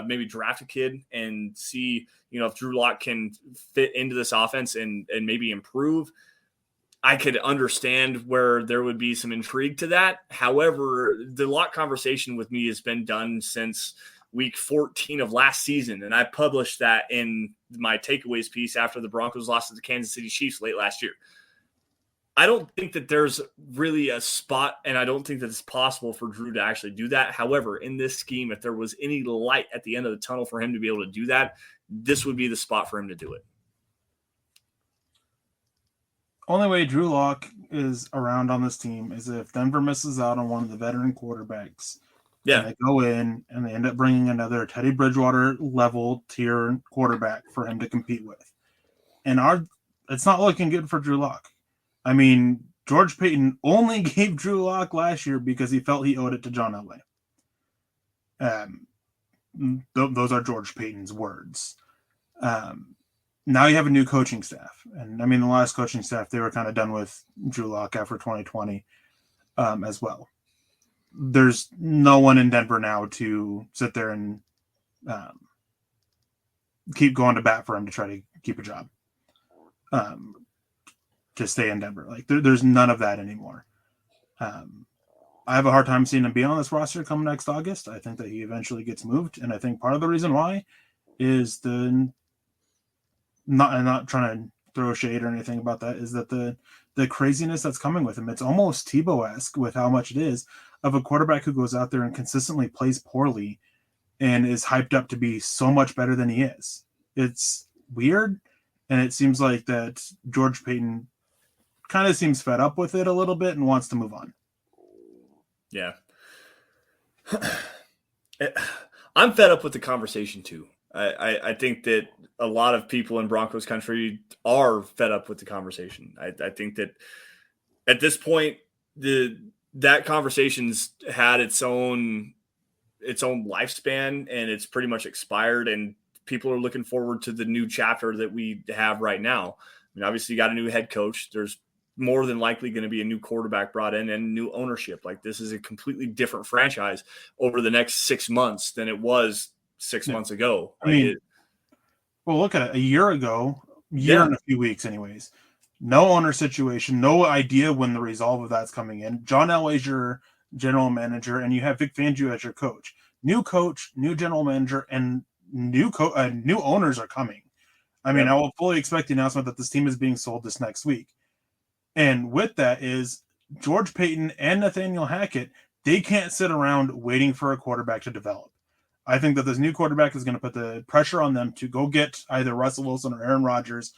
maybe draft a kid and see, if Drew Lock can fit into this offense and maybe improve. I could understand where there would be some intrigue to that. However, the Lock conversation with me has been done since week 14 of last season. And I published that in my takeaways piece after the Broncos lost to the Kansas City Chiefs late last year. I don't think that there's really a spot, and I don't think that it's possible for Drew to actually do that. However, in this scheme, if there was any light at the end of the tunnel for him to be able to do that, this would be the spot for him to do it. Only way Drew Lock is around on this team is if Denver misses out on one of the veteran quarterbacks. Yeah, and they go in and they end up bringing another Teddy Bridgewater level tier quarterback for him to compete with. And it's not looking good for Drew Lock. I mean, George Paton only gave Drew Lock last year because he felt he owed it to John Elway. Those are George Paton's words. Now you have a new coaching staff. And I mean, the last coaching staff, they were kind of done with Drew Lock after 2020 as well. There's no one in Denver now to sit there and keep going to bat for him to try to keep a job. To stay in Denver. There's none of that anymore. I have a hard time seeing him be on this roster come next August. I think that he eventually gets moved. And I think part of the reason why is I'm not trying to throw shade or anything about that, is that the craziness that's coming with him. It's almost Tebow-esque with how much it is of a quarterback who goes out there and consistently plays poorly and is hyped up to be so much better than he is. It's weird. And it seems like that George Paton kind of seems fed up with it a little bit and wants to move on. Yeah. I'm fed up with the conversation too. I think that a lot of people in Broncos country are fed up with the conversation. I think that at this point, that conversation's had its own lifespan and it's pretty much expired, and people are looking forward to the new chapter that we have right now. I mean, obviously you got a new head coach. There's more than likely going to be a new quarterback brought in and new ownership. This is a completely different franchise over the next 6 months than it was 6 months ago. Well, look at it. A year ago, and a few weeks anyways, no owner situation, no idea when the resolve of that's coming in. John Elway's your general manager, and you have Vic Fangio as your coach. New coach, new general manager, and new owners are coming. I mean, I will fully expect the announcement that this team is being sold this next week. And with that is George Paton and Nathaniel Hackett, they can't sit around waiting for a quarterback to develop. I think that this new quarterback is going to put the pressure on them to go get either Russell Wilson or Aaron Rodgers,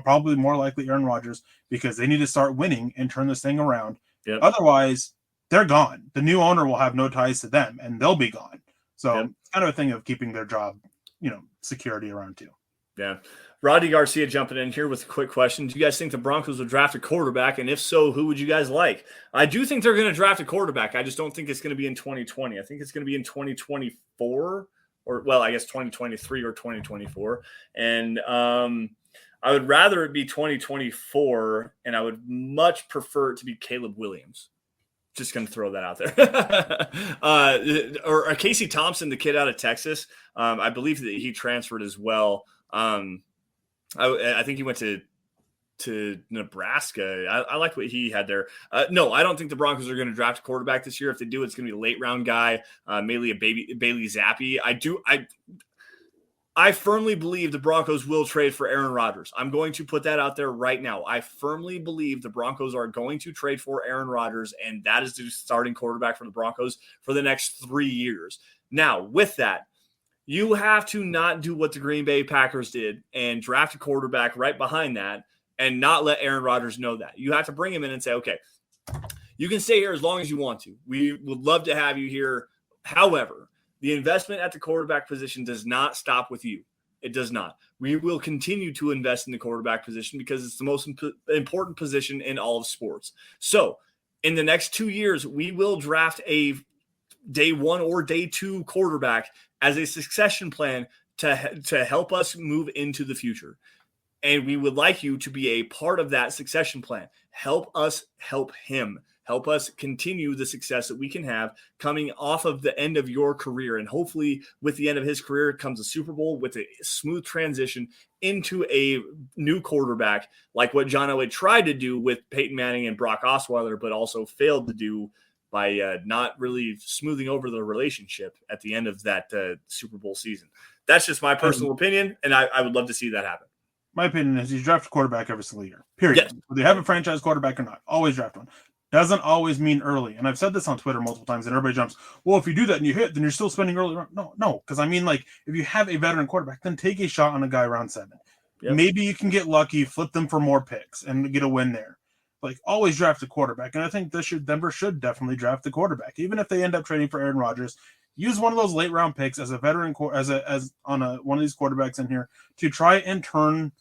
probably more likely Aaron Rodgers, because they need to start winning and turn this thing around. Yep. Otherwise, they're gone. The new owner will have no ties to them, and they'll be gone. So it's kind of a thing of keeping their job, security around too. Yeah. Rodney Garcia jumping in here with a quick question. Do you guys think the Broncos will draft a quarterback? And if so, who would you guys like? I do think they're going to draft a quarterback. I just don't think it's going to be in 2020. I think it's going to be in 2024 I guess 2023 or 2024. And I would rather it be 2024, and I would much prefer it to be Caleb Williams. Just going to throw that out there. Or Casey Thompson, the kid out of Texas. I believe that he transferred as well. I think he went to Nebraska. I like what he had there. No, I don't think the Broncos are going to draft a quarterback this year. If they do, it's going to be a late round guy, maybe a Bailey Zappi. I firmly believe the Broncos will trade for Aaron Rodgers. I'm going to put that out there right now. I firmly believe the Broncos are going to trade for Aaron Rodgers, and that is the starting quarterback for the Broncos for the next 3 years. Now, with that, you have to not do what the Green Bay Packers did and draft a quarterback right behind that and not let Aaron Rodgers know that. You have to bring him in and say, okay, you can stay here as long as you want to. We would love to have you here. However, the investment at the quarterback position does not stop with you. It does not. We will continue to invest in the quarterback position because it's the most important position in all of sports. So in the next 2 years, we will draft a day 1 or day 2 quarterback as a succession plan to help us move into the future. And we would like you to be a part of that succession plan. Help us help him. Help us continue the success that we can have coming off of the end of your career. And hopefully with the end of his career comes a Super Bowl with a smooth transition into a new quarterback, like what John Elway tried to do with Peyton Manning and Brock Osweiler, but also failed to do by not really smoothing over the relationship at the end of that Super Bowl season. That's just my personal opinion, and I would love to see that happen. My opinion is you draft a quarterback every single year, period. Yes. Whether you have a franchise quarterback or not, always draft one. Doesn't always mean early. And I've said this on Twitter multiple times, and everybody jumps, well, if you do that and you hit, then you're still spending early. No. Because I mean, like, if you have a veteran quarterback, then take a shot on a guy around 7. Yep. Maybe you can get lucky, flip them for more picks, and get a win there. Like, always draft a quarterback. And I think Denver should definitely draft the quarterback. Even if they end up trading for Aaron Rodgers, use one of those late round picks as a veteran, one of these quarterbacks in here to try and turn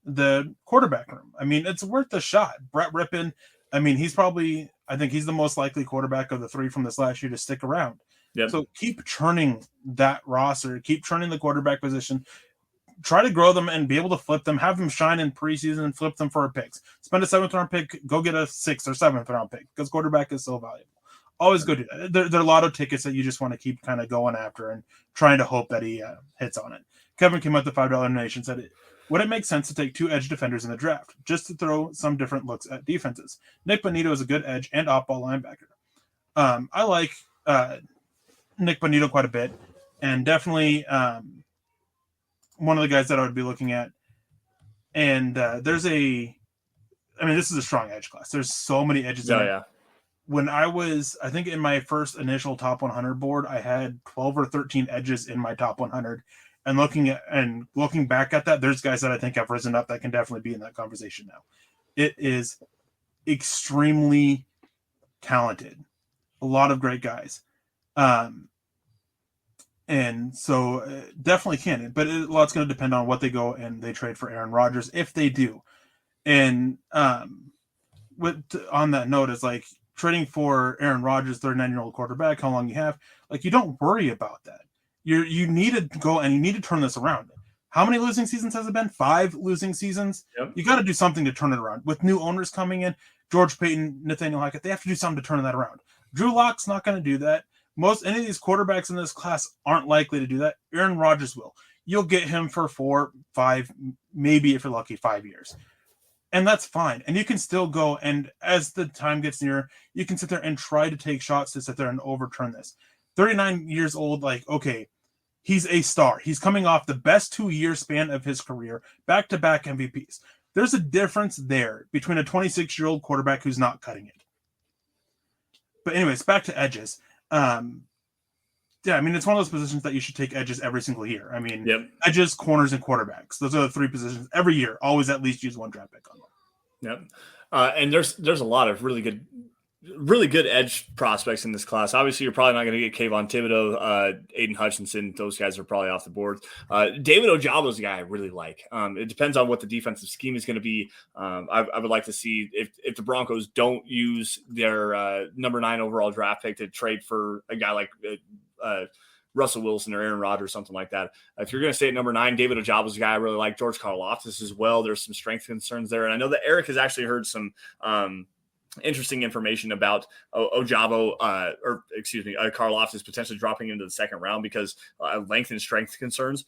the quarterback room. I mean, it's worth a shot. Brett Rippon, I mean, I think he's the most likely quarterback of the 3 from this last year to stick around. Yep. So keep churning that roster, keep churning the quarterback position, try to grow them and be able to flip them, have them shine in preseason and flip them for a picks. Spend a 7th round pick, go get a 6th or 7th round pick because quarterback is so valuable. Always go do that. There are lotto tickets that you just want to keep kind of going after and trying to hope that he hits on it. Kevin came out the $5 donation, said would it make sense to take 2 edge defenders in the draft just to throw some different looks at defenses? Nick Bonito is a good edge and off-ball linebacker. I like Nick Bonito quite a bit, and definitely one of the guys that I would be looking at. And this is a strong edge class. There's so many edges. Oh, yeah. When I think in my first initial top 100 board, I had 12 or 13 edges in my top 100. And looking back at that, there's guys that I think have risen up that can definitely be in that conversation now. It is extremely talented. A lot of great guys. And so definitely can. But a lot's going to depend on what they go and they trade for Aaron Rodgers, if they do. And on that note, it's like trading for Aaron Rodgers, 39-year-old quarterback, how long you have, like, you don't worry about that. You need to go and you need to turn this around. How many losing seasons has it been? 5 losing seasons. Yep. You got to do something to turn it around. With new owners coming in, George Payton, Nathaniel Hackett, they have to do something to turn that around. Drew Lock's not going to do that. Any of these quarterbacks in this class aren't likely to do that. Aaron Rodgers will. You'll get him for 4, 5, maybe if you're lucky, 5 years. And that's fine. And you can still go, and as the time gets nearer, you can sit there and try to take shots to sit there and overturn this. 39 years old, like, okay, he's a star. He's coming off the best 2-year span of his career, back-to-back MVPs. There's a difference there between a 26-year-old quarterback who's not cutting it. But anyways, back to edges. It's one of those positions that you should take edges every single year. I mean, yep. Edges, corners, and quarterbacks. Those are the 3 positions every year. Always at least use 1 draft pick on them. Yep. And there's a lot of really good edge prospects in this class. Obviously, you're probably not going to get Kayvon Thibodeau, Aiden Hutchinson. Those guys are probably off the board. David Ojabo is a guy I really like. It depends on what the defensive scheme is going to be. I would like to see if the Broncos don't use their number 9 overall draft pick to trade for a guy like Russell Wilson or Aaron Rodgers, something like that. If you're going to stay at number 9, David Ojabo is a guy I really like. George Karlaftis as well. There's some strength concerns there. And I know that Erick has actually heard some interesting information about Ojabo, Karloff is potentially dropping into the second round because length and strength concerns,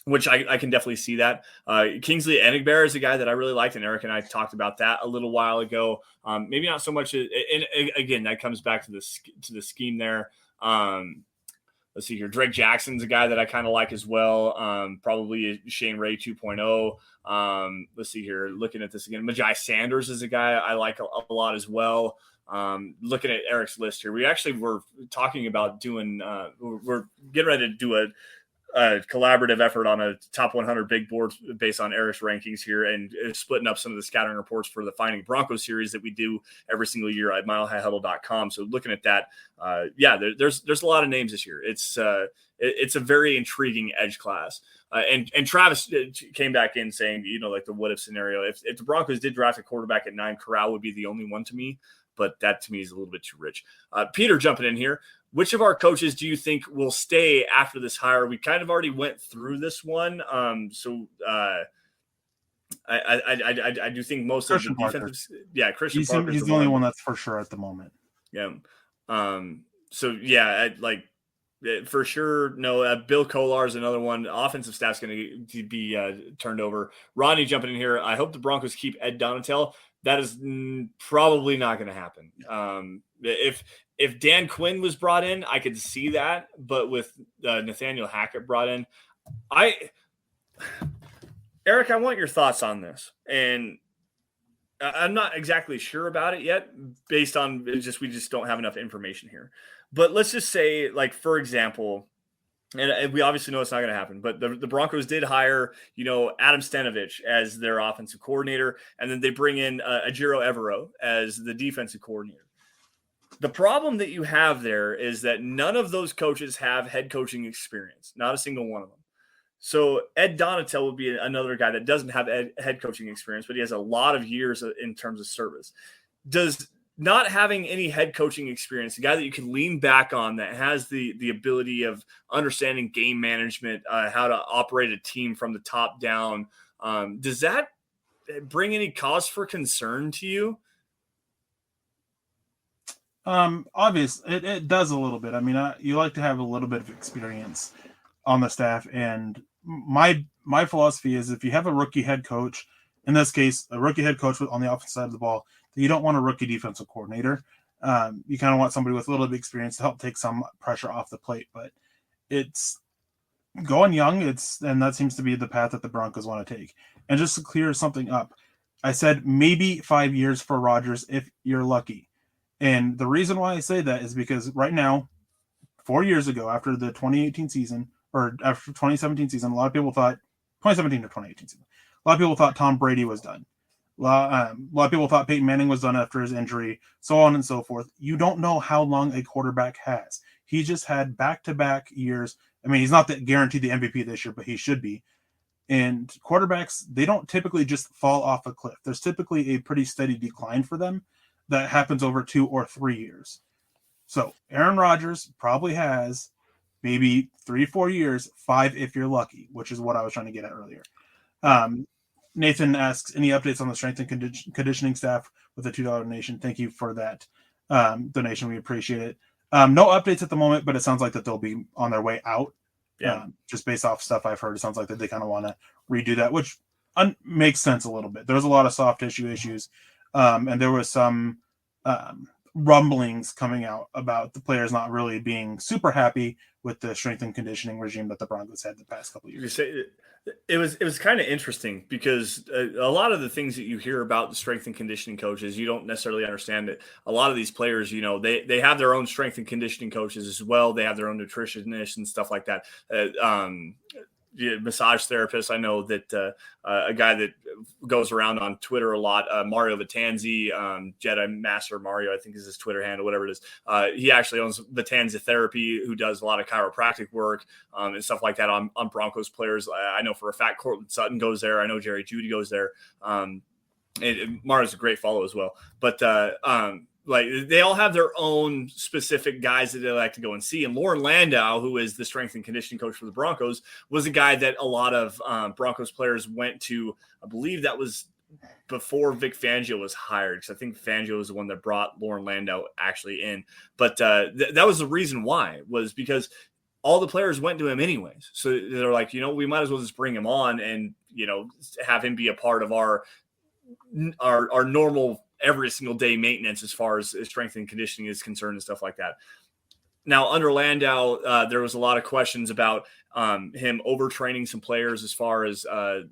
which I can definitely see that. Kingsley Enigbear is a guy that I really liked, and Eric and I talked about that a little while ago. Maybe not so much. And again, that comes back to the scheme there. Let's see here. Drake Jackson's a guy that I kind of like as well. Probably Shane Ray 2.0. Let's see here. Looking at this again. Majai Sanders is a guy I like a lot as well. Looking at Eric's list here. We actually were talking about doing we're getting ready to do a collaborative effort on a top 100 big board based on Eric's rankings here and splitting up some of the scouting reports for the Finding Broncos series that we do every single year at milehighhuddle.com. So looking at that, there's a lot of names this year. It's a very intriguing edge class. And Travis came back in saying, like the what if scenario, if the Broncos did draft a quarterback at 9, Corral would be the only one to me, but that to me is a little bit too rich. Peter jumping in here. Which of our coaches do you think will stay after this hire? We kind of already went through this one. I do think most Christian of the defensive, Christian Parker's he's the only one that's for sure at the moment. Yeah. For sure. No, Bill Kolar is another one. Offensive staff's going to be turned over. Ronnie jumping in here. I hope the Broncos keep Ed Donatel. That is probably not going to happen. If Dan Quinn was brought in, I could see that. But with Nathaniel Hackett brought in, Eric, I want your thoughts on this. And I'm not exactly sure about it yet based on we just don't have enough information here. But let's just say, like, for example, and we obviously know it's not going to happen, but the Broncos did hire, Adam Stenovich as their offensive coordinator, and then they bring in Ajiro Evero as the defensive coordinator. The problem that you have there is that none of those coaches have head coaching experience, not a single one of them. So Ed Donatel would be another guy that doesn't have head coaching experience, but he has a lot of years in terms of service. Does not having any head coaching experience, a guy that you can lean back on that has the ability of understanding game management, how to operate a team from the top down, does that bring any cause for concern to you? Obviously it does a little bit. I mean, you like to have a little bit of experience on the staff, and my philosophy is if you have a rookie head coach, in this case, a rookie head coach on the offensive side of the ball, you don't want a rookie defensive coordinator. You kind of want somebody with a little bit of experience to help take some pressure off the plate, but it's going young. And that seems to be the path that the Broncos want to take. And just to clear something up, I said maybe 5 years for Rodgers if you're lucky. And the reason why I say that is because right now, 4 years ago, after the 2018 season, or after 2017 season, a lot of people thought 2017 or 2018 season, a lot of people thought Tom Brady was done. A lot of people thought Peyton Manning was done after his injury, so on and so forth. You don't know how long a quarterback has. He just had back-to-back years. I mean, he's not guaranteed the MVP this year, but he should be. And quarterbacks, they don't typically just fall off a cliff. There's typically a pretty steady decline for them that happens over 2 or 3 years. So Aaron Rodgers probably has maybe 3-4 years, 5 if you're lucky, which is what I was trying to get at earlier. Nathan asks, any updates on the strength and conditioning staff with a $2 donation? Thank you for that donation. We appreciate it. No updates at the moment, but it sounds like that they'll be on their way out. Yeah. Just based off stuff I've heard, it sounds like that they kind of want to redo that, which makes sense a little bit. There's a lot of soft tissue issues. And there was some rumblings coming out about the players not really being super happy with the strength and conditioning regime that the Broncos had the past couple of years. It was kind of interesting because a lot of the things that you hear about the strength and conditioning coaches, you don't necessarily understand it. A lot of these players, they have their own strength and conditioning coaches as well. They have their own nutritionists and stuff like that. Massage therapists. I know that a guy that goes around on Twitter a lot, Mario Vitanzi, Jedi Master Mario, I think is his Twitter handle, whatever it is. He actually owns Vitanzi Therapy, who does a lot of chiropractic work and stuff like that on Broncos players. I know for a fact Cortland Sutton goes there. I know Jerry Jeudy goes there. Mario's a great follow as well. But like they all have their own specific guys that they like to go and see. And Lauren Landau, who is the strength and conditioning coach for the Broncos, was a guy that a lot of Broncos players went to. I believe that was before Vic Fangio was hired, because I think Fangio was the one that brought Lauren Landau actually in. But that was the reason why, was because all the players went to him anyways. So they're like, we might as well just bring him on and, have him be a part of our normal every single day maintenance as far as strength and conditioning is concerned and stuff like that. Now, under Landau, there was a lot of questions about him overtraining some players as far as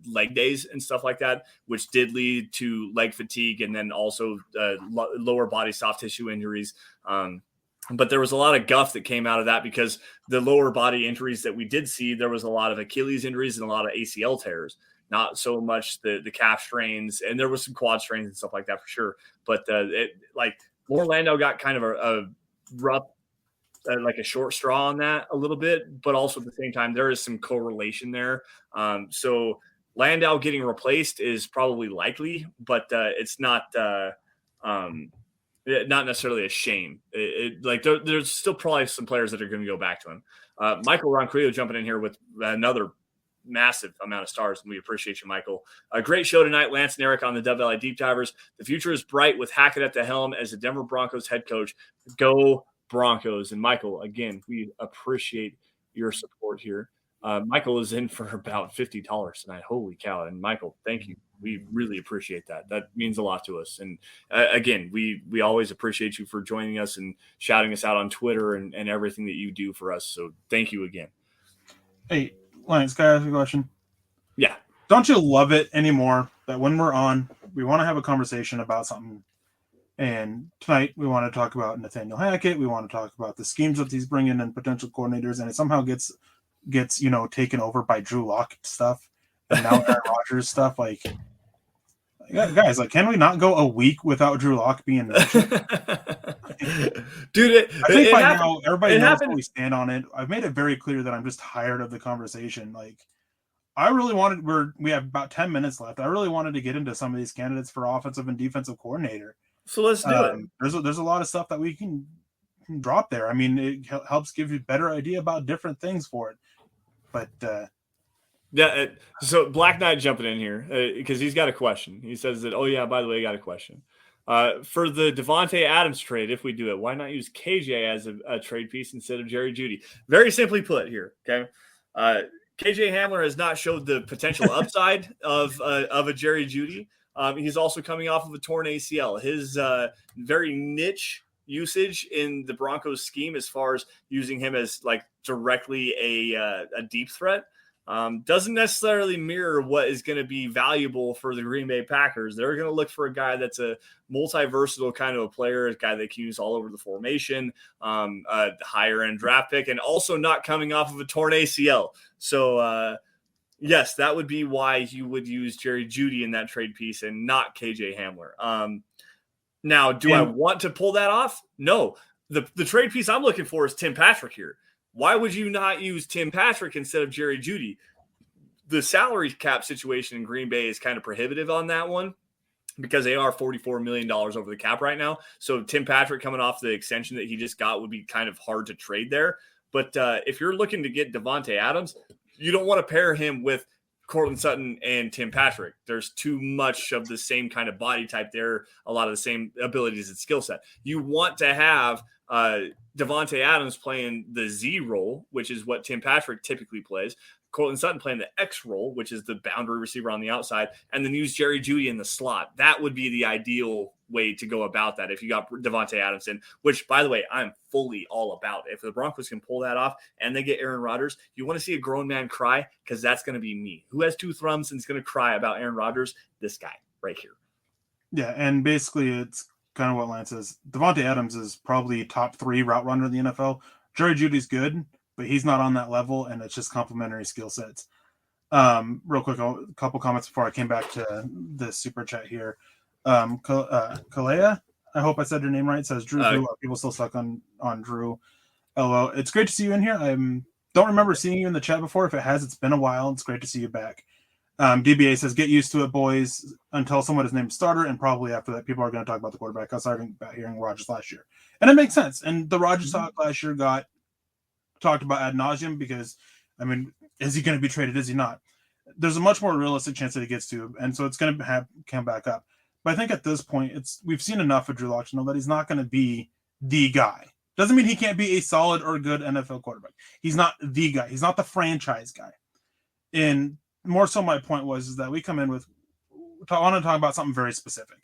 leg days and stuff like that, which did lead to leg fatigue and then also lower body soft tissue injuries. But there was a lot of guff that came out of that, because the lower body injuries that we did see, there was a lot of Achilles injuries and a lot of ACL tears, not so much the calf strains, and there was some quad strains and stuff like that for sure. But Lauren Landau got kind of a rough, like a short straw on that a little bit, but also at the same time, there is some correlation there. So Landau getting replaced is probably likely, but it's not necessarily a shame. There's still probably some players that are going to go back to him. Michael Ronquillo jumping in here with another massive amount of stars, and we appreciate you, Michael. A great show tonight, Lance and Eric on the Dove Valley Deep Divers. The future is bright with Hackett at the helm as the Denver Broncos head coach. Go Broncos. And Michael, again, we appreciate your support here. Michael is in for about $50 tonight. Holy cow. And Michael, thank you. We really appreciate that. That means a lot to us. And again, we always appreciate you for joining us and shouting us out on Twitter and everything that you do for us. So thank you again. Hey, Lance, can I ask you a question? Yeah. Don't you love it anymore that when we're on, we want to have a conversation about something? And tonight we want to talk about Nathaniel Hackett. We want to talk about the schemes that he's bringing in potential coordinators, and it somehow gets taken over by Drew Lock stuff and now Aaron Rodgers stuff. Like, guys, can we not go a week without Drew Lock being mentioned? Dude, I think by now everybody knows where we stand on it. I've made it very clear that I'm just tired of the conversation. I really wanted. We have about 10 minutes left. I really wanted to get into some of these candidates for offensive and defensive coordinator. So let's do it. There's a lot of stuff that we can drop there. I mean, it helps give you a better idea about different things for it. But so Black Knight jumping in here because he's got a question. He says that, oh yeah, by the way, I got a question. For the Devontae Adams trade, if we do it, why not use KJ as a trade piece instead of Jerry Jeudy? Very simply put here, okay? KJ Hamler has not showed the potential upside of a Jerry Jeudy. He's also coming off of a torn ACL. His very niche usage in the Broncos scheme, as far as using him as directly a deep threat, doesn't necessarily mirror what is going to be valuable for the Green Bay Packers. They're going to look for a guy that's a multi-versatile kind of a player, a guy they can use all over the formation, a higher end draft pick, and also not coming off of a torn ACL. So, yes, that would be why you would use Jerry Jeudy in that trade piece and not KJ Hamler. Now, do I want to pull that off? No. The trade piece I'm looking for is Tim Patrick here. Why would you not use Tim Patrick instead of Jerry Jeudy? The salary cap situation in Green Bay is kind of prohibitive on that one because they are $44 million over the cap right now. So Tim Patrick coming off the extension that he just got would be kind of hard to trade there. But if you're looking to get Devontae Adams, you don't want to pair him with Courtland Sutton and Tim Patrick. There's too much of the same kind of body type there, a lot of the same abilities and skill set. You want to have Devontae Adams playing the Z role, which is what Tim Patrick typically plays. Courtland Sutton playing the X role, which is the boundary receiver on the outside, and then use Jerry Jeudy in the slot. That would be the ideal way to go about that if you got Devontae Adams in, which, by the way, I'm fully all about. If the Broncos can pull that off and they get Aaron Rodgers, you want to see a grown man cry? Because that's going to be me. Who has two thumbs and is going to cry about Aaron Rodgers? This guy right here. Yeah, and basically it's kind of what Lance says. Devontae Adams is probably top 3 route runner in the NFL. Jerry Judy's good, but he's not on that level, and it's just complementary skill sets. Real quick, a couple comments before I came back to the super chat here. Kalea, I hope I said your name right, says Drew. People still suck on Drew. LOL. It's great to see you in here. I don't remember seeing you in the chat before. If it has, it's been a while. It's great to see you back. DBA says, get used to it, boys, until someone is named starter, and probably after that, people are going to talk about the quarterback. I was talking about hearing Rodgers last year. And it makes sense. And the Rodgers talk last year got talked about ad nauseum because, I mean, is he going to be traded? Is he not? there's a much more realistic chance that he gets to, and so it's going to come back up. But I think at this point, we've seen enough of Drew Lock to know that he's not going to be the guy. Doesn't mean he can't be a solid or good NFL quarterback. He's not the guy. He's not the franchise guy. And more so, my point is that we come in with, I want to talk about something very specific.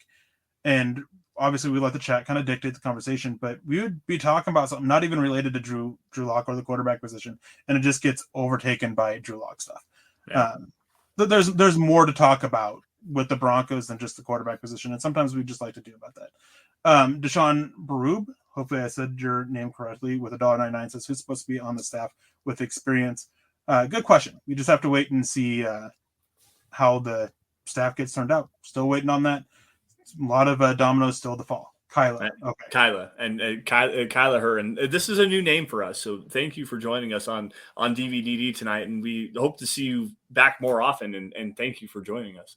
And obviously, we let the chat kind of dictate the conversation, but we would be talking about something not even related to Drew Lock or the quarterback position, and it just gets overtaken by Drew Lock stuff. Yeah. There's more to talk about with the Broncos than just the quarterback position, and sometimes we just like to do about that. Deshaun Barub, hopefully I said your name correctly, with $1.99 says, who's supposed to be on the staff with experience? Good question. We just have to wait and see how the staff gets turned out. Still waiting on that. A lot of dominoes still to fall. Kyla. Okay. Kyla and Kyla her. And this is a new name for us. So thank you for joining us on DVDD tonight. And we hope to see you back more often. And thank you for joining us.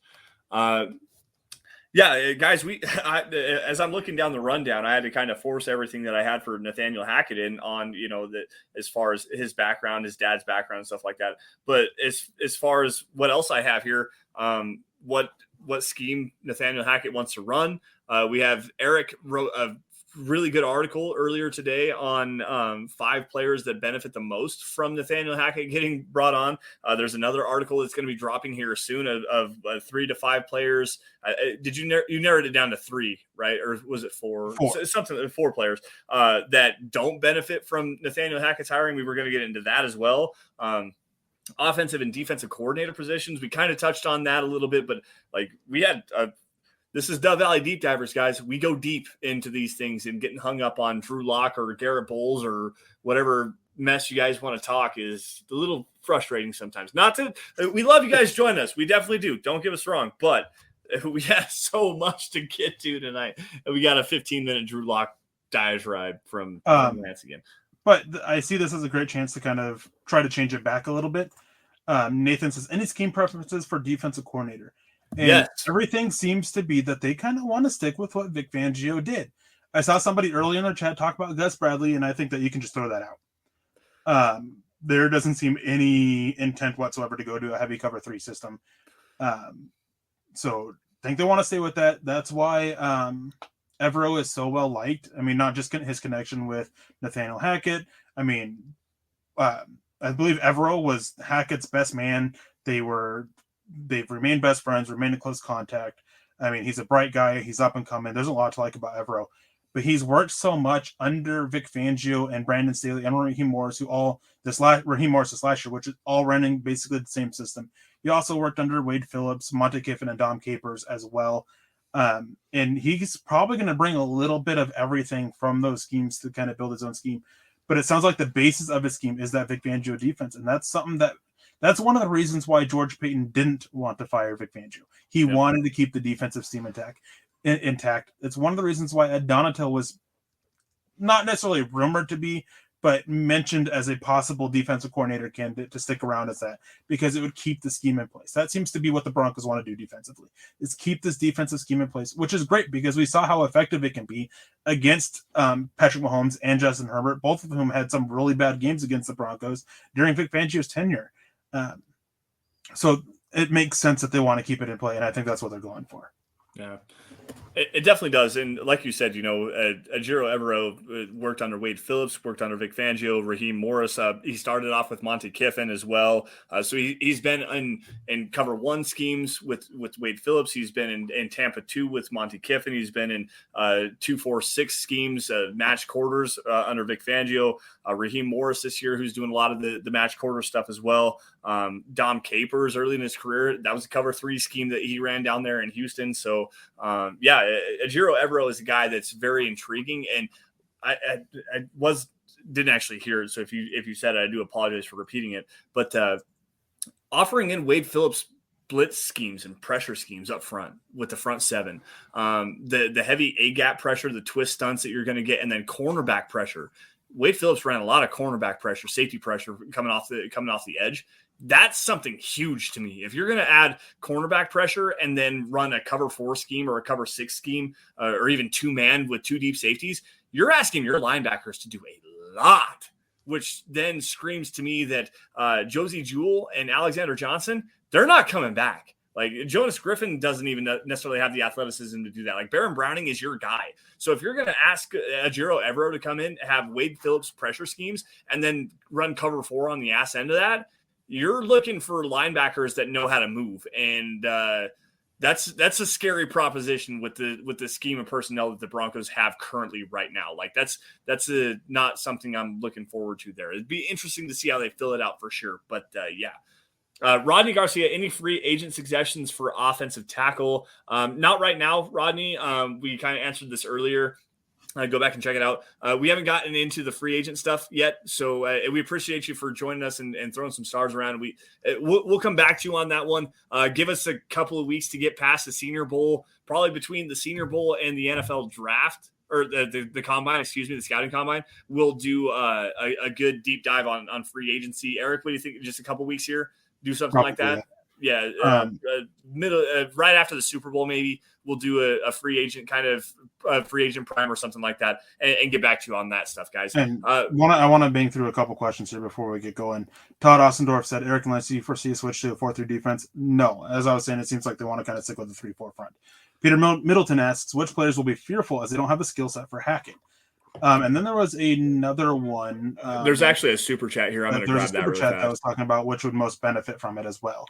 Yeah, guys, as I'm looking down the rundown, I had to kind of force everything that I had for Nathaniel Hackett in on, that as far as his background, his dad's background, and stuff like that. But as far as what else I have here, what scheme Nathaniel Hackett wants to run. We have Erick wrote a really good article earlier today on 5 players that benefit the most from Nathaniel Hackett getting brought on. There's another article that's going to be dropping here soon of 3 to 5 players. Did you narrowed it down to 3, right? Or was it 4? 4. Something 4 players that don't benefit from Nathaniel Hackett's hiring. We were going to get into that as well. Offensive and defensive coordinator positions. We kind of touched on that a little bit, but we had this is Dove Valley Deep Divers, guys. We go deep into these things, and getting hung up on Drew Lock or Garrett Bowles or whatever mess you guys want to talk is a little frustrating sometimes. We love you guys joining us. We definitely do. Don't get us wrong, but we have so much to get to tonight. We got a 15-minute Drew Lock diatribe from Lance again. But I see this as a great chance to kind of try to change it back a little bit. Nathan says, any scheme preferences for defensive coordinator? And yes. Everything seems to be that they kind of want to stick with what Vic Fangio did. I saw somebody early in the chat talk about Gus Bradley, and I think that you can just throw that out. There doesn't seem any intent whatsoever to go to a heavy cover 3 system. So I think they want to stay with that. That's why Evero is so well liked. I mean, not just his connection with Nathaniel Hackett. I mean, I believe Evero was Hackett's best man. They've remained best friends, remained in close contact. I mean, he's a bright guy. He's up and coming. There's a lot to like about Evero. But he's worked so much under Vic Fangio and Brandon Staley and Raheem Morris, Raheem Morris this last year, which is all running basically the same system. He also worked under Wade Phillips, Monte Kiffin, and Dom Capers as well. And he's probably going to bring a little bit of everything from those schemes to kind of build his own scheme. But it sounds like the basis of his scheme is that Vic Fangio defense. And that's something that's one of the reasons why George Payton didn't want to fire Vic Fangio. He wanted to keep the defensive scheme intact. It's one of the reasons why Ed Donatel was not necessarily rumored to be, but mentioned as a possible defensive coordinator candidate to stick around as that, because it would keep the scheme in place. That seems to be what the Broncos want to do defensively, is keep this defensive scheme in place, which is great because we saw how effective it can be against Patrick Mahomes and Justin Herbert, both of whom had some really bad games against the Broncos during Vic Fangio's tenure. So it makes sense that they want to keep it in play, and I think that's what they're going for. Yeah. It definitely does. And like you said, Ajiro Evero worked under Wade Phillips, worked under Vic Fangio, Raheem Morris. He started off with Monte Kiffin as well. So he's been in cover 1 schemes with Wade Phillips. He's been in Tampa 2 with Monte Kiffin. He's been in 2-4-6 schemes, match quarters under Vic Fangio. Raheem Morris this year, who's doing a lot of the match quarter stuff as well. Dom Capers early in his career, that was a cover 3 scheme that he ran down there in Houston. So Ajiro Evero is a guy that's very intriguing, and I didn't actually hear it. So if you said it, I do apologize for repeating it. But offering in Wade Phillips blitz schemes and pressure schemes up front with the front 7, the heavy A gap pressure, the twist stunts that you're going to get, and then cornerback pressure. Wade Phillips ran a lot of cornerback pressure, safety pressure coming off the edge. That's something huge to me. If you're going to add cornerback pressure and then run a cover 4 scheme or a cover 6 scheme, or even 2-man with 2 deep safeties, you're asking your linebackers to do a lot, which then screams to me that Josie Jewell and Alexander Johnson, they're not coming back. Like Jonas Griffin doesn't even necessarily have the athleticism to do that. Like Baron Browning is your guy. So if you're going to ask Ejiro Evero to come in, have Wade Phillips pressure schemes, and then run cover 4 on the ass end of that, you're looking for linebackers that know how to move. And that's a scary proposition with the scheme of personnel that the Broncos have currently right now. Like that's not something I'm looking forward to there. It'd be interesting to see how they fill it out for sure. But yeah. Rodney Garcia, any free agent suggestions for offensive tackle? Not right now, Rodney. We kind of answered this earlier. Go back and check it out. We haven't gotten into the free agent stuff yet, so we appreciate you for joining us and throwing some stars around. We'll come back to you on that one. Give us a couple of weeks to get past the Senior Bowl, probably between the Senior Bowl and the NFL draft. Or the combine, the scouting combine. We'll do a good deep dive on free agency. Eric, what do you think? Just a couple weeks here? Do something probably like that. Yeah. Right after the Super Bowl, maybe we'll do a free agent kind of free agent prime or something like that, and get back to you on that stuff, guys. And I want to bang through a couple questions here before we get going. Todd Ossendorf said, Eric, unless you foresee a switch to a 4-3 defense? No. As I was saying, it seems like they want to kind of stick with the 3-4 front. Peter Middleton asks, which players will be fearful as they don't have a skill set for Hackett? And then there was another one. There's actually a super chat here. I'm going to grab that really fast. That was talking about which would most benefit from it as well.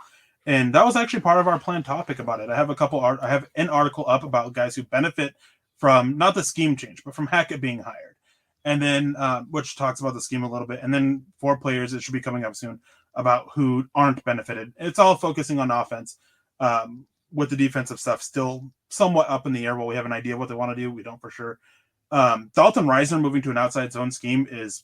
And that was actually part of our planned topic about it. I have I have an article up about guys who benefit from not the scheme change, but from Hackett being hired. And then, which talks about the scheme a little bit. And then 4 players that should be coming up soon about who aren't benefited. It's all focusing on offense, with the defensive stuff still somewhat up in the air. Well, we have an idea what they want to do. We don't for sure. Dalton Reisner moving to an outside zone scheme is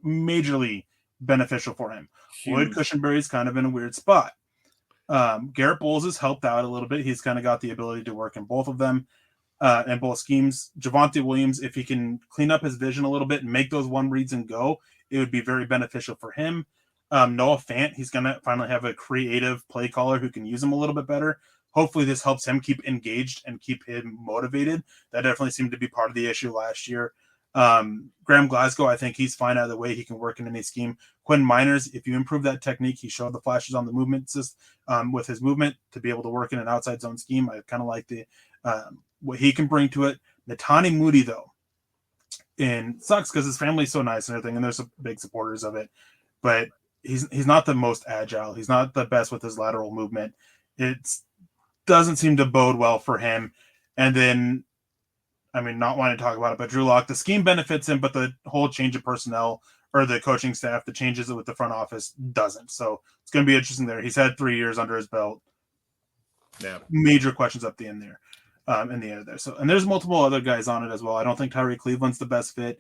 majorly beneficial for him. Huge. Lloyd Cushenberry's kind of in a weird spot. Garrett Bowles has helped out a little bit. He's kind of got the ability to work in both of them, and both schemes. Javonte Williams, if he can clean up his vision a little bit and make those one reads and go, it would be very beneficial for him. Noah Fant, he's going to finally have a creative play caller who can use him a little bit better. Hopefully this helps him keep engaged and keep him motivated. That definitely seemed to be part of the issue last year. Graham Glasgow, I think he's fine out of the way. He can work in any scheme. Quinn Miners, if you improve that technique, he showed the flashes on the movement with his movement to be able to work in an outside zone scheme. I kind of like the what he can bring to it. Natani Moody, though, and it sucks because his family's so nice and everything, and there's some big supporters of it, but he's not the most agile. He's not the best with his lateral movement. It's doesn't seem to bode well for him. And then, I mean, not wanting to talk about it, but Drew Lock, the scheme benefits him, but the whole change of personnel or the coaching staff, the changes with the front office doesn't. So it's going to be interesting there. He's had 3 years under his belt. Yeah. Major questions up the end there, in the end there. So, and there's multiple other guys on it as well. I don't think Tyree Cleveland's the best fit.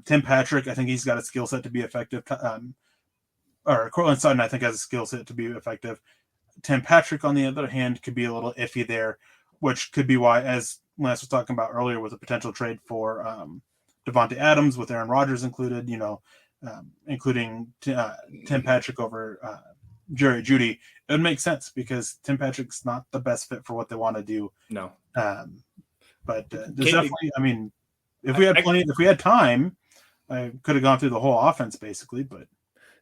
Tim Patrick, I think he's got a skill set to be effective. Or Cortland Sutton, I think, has a skill set to be effective. Tim Patrick, on the other hand, could be a little iffy there, which could be why, as Lance was talking about earlier, with a potential trade for Devontae Adams with Aaron Rodgers included, including Tim Patrick over Jerry Jeudy, it would make sense because Tim Patrick's not the best fit for what they want to do. No. But there's definitely, I mean, if we had time, I could have gone through the whole offense basically, but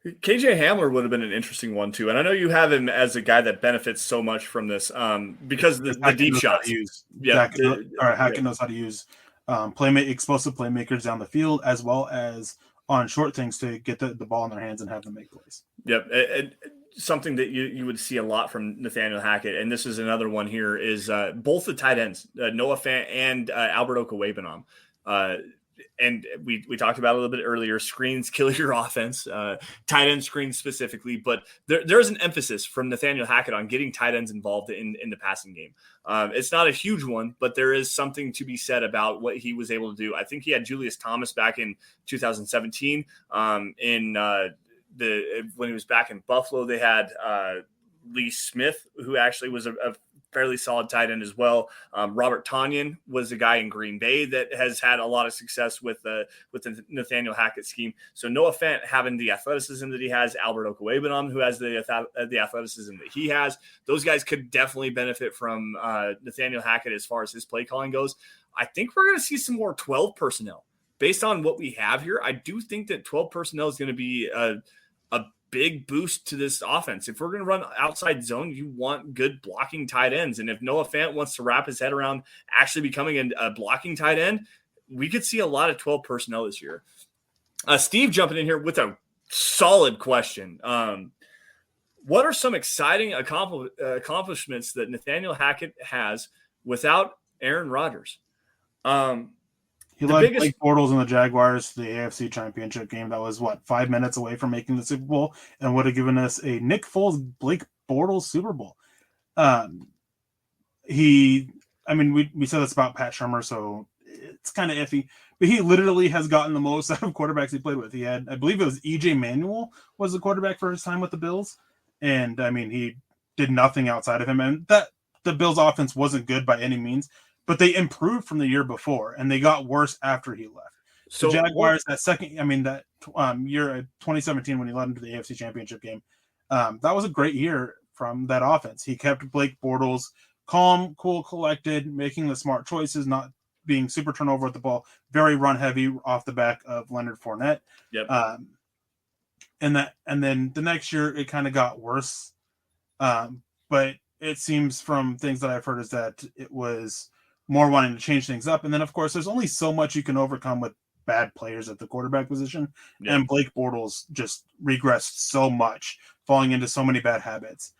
KJ Hamler would have been an interesting one too, and I know you have him as a guy that benefits so much from this because the deep shots. Hackett knows how to use explosive playmakers down the field as well as on short things to get the ball in their hands and have them make plays. Yep, something that you would see a lot from Nathaniel Hackett, and this is another one here is both the tight ends, Noah Fant and Albert Okwuegbunam. And we talked about it a little bit earlier. Screens kill your offense, tight end screens specifically. But there is an emphasis from Nathaniel Hackett on getting tight ends involved in the passing game. It's not a huge one, but there is something to be said about what he was able to do. I think he had Julius Thomas back in 2017. When he was back in Buffalo, they had Lee Smith, who actually was a fairly solid tight end as well. Robert Tonyan was a guy in Green Bay that has had a lot of success with the Nathaniel Hackett scheme. So Noah Fant having the athleticism that he has, Albert Okwuegbunam, who has the athleticism that he has, those guys could definitely benefit from Nathaniel Hackett as far as his play calling goes. I think we're going to see some more 12 personnel based on what we have here. I do think that 12 personnel is going to be a big boost to this offense. If we're going to run outside zone, you want good blocking tight ends. And if Noah Fant wants to wrap his head around actually becoming a blocking tight end, we could see a lot of 12 personnel this year. Steve jumping in here with a solid question. What are some exciting accomplishments that Nathaniel Hackett has without Aaron Rodgers? He led Blake Bortles and the Jaguars to the AFC Championship game. That was 5 minutes away from making the Super Bowl, and would have given us a Nick Foles, Blake Bortles Super Bowl. We said this about Pat Shurmur, so it's kind of iffy, but he literally has gotten the most out of quarterbacks he played with. He had, I believe it was EJ Manuel was the quarterback for his time with the Bills. And he did nothing outside of him. And that the Bills offense wasn't good by any means, but they improved from the year before, and they got worse after he left. So the Jaguars, that year 2017 when he led into the AFC Championship game, that was a great year from that offense. He kept Blake Bortles calm, cool, collected, making the smart choices, not being super turnover with the ball, very run heavy off the back of Leonard Fournette. Yep. And then the next year it kind of got worse. But it seems from things that I've heard is that it was more wanting to change things up. And then of course there's only so much you can overcome with bad players at the quarterback position. Yep. And Blake Bortles just regressed so much, falling into so many bad habits.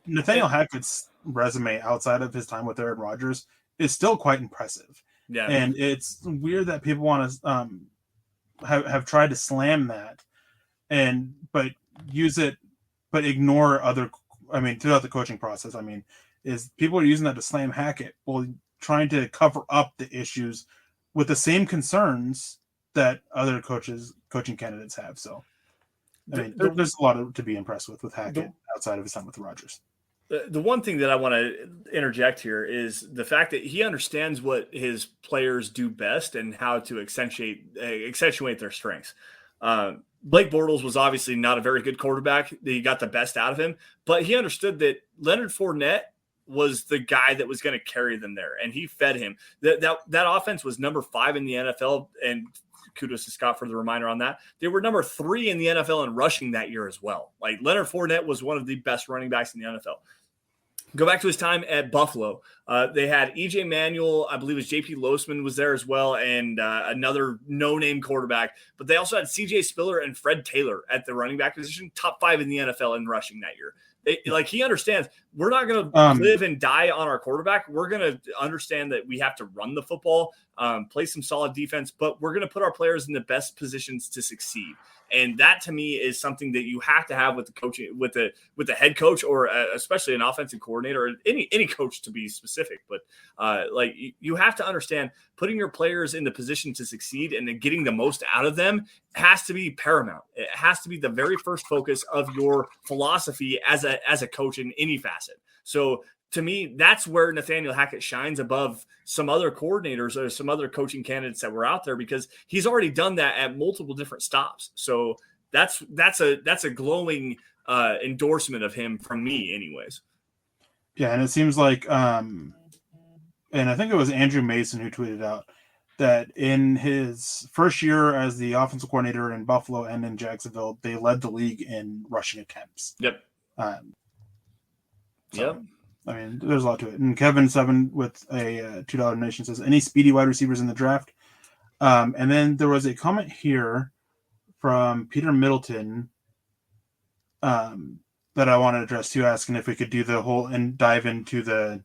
Nathaniel Hackett's resume outside of his time with Aaron Rodgers is still quite impressive. Yeah. And it's weird that people want to have tried to slam that but use it, but ignore throughout the coaching process. Is people are using that to slam Hackett, trying to cover up the issues with the same concerns that other coaching candidates have. So, there's a lot to be impressed with Hackett outside of his time with Rodgers. The one thing that I want to interject here is the fact that he understands what his players do best and how to accentuate their strengths. Blake Bortles was obviously not a very good quarterback. He got the best out of him, but he understood that Leonard Fournette was the guy that was going to carry them there, and he fed him. That offense was number 5 in the NFL, and kudos to Scott for the reminder on that. They were number 3 in the NFL in rushing that year as well. Like, Leonard Fournette was one of the best running backs in the NFL. Go back to his time at Buffalo. They had EJ Manuel, I believe it was JP Losman was there as well, and another no-name quarterback. But they also had CJ Spiller and Fred Taylor at the running back position, top 5 in the NFL in rushing that year. He understands we're not going to live and die on our quarterback. We're going to understand that we have to run the football, play some solid defense, but we're going to put our players in the best positions to succeed. And that to me is something that you have to have with the coaching, with the head coach, or especially an offensive coordinator, or any coach to be specific. But you have to understand putting your players in the position to succeed and then getting the most out of them has to be paramount. It has to be the very first focus of your philosophy as a coach in any facet. So to me, that's where Nathaniel Hackett shines above some other coordinators or some other coaching candidates that were out there, because he's already done that at multiple different stops. So that's a glowing endorsement of him from me anyways. Yeah. And it seems like, and I think it was Andrew Mason who tweeted out that in his first year as the offensive coordinator in Buffalo and in Jacksonville, they led the league in rushing attempts. Yep. There's a lot to it. And Kevin 7 with a $2 donation says, any speedy wide receivers in the draft? And then there was a comment here from Peter Middleton that I want to address too, asking if we could do the whole and dive into the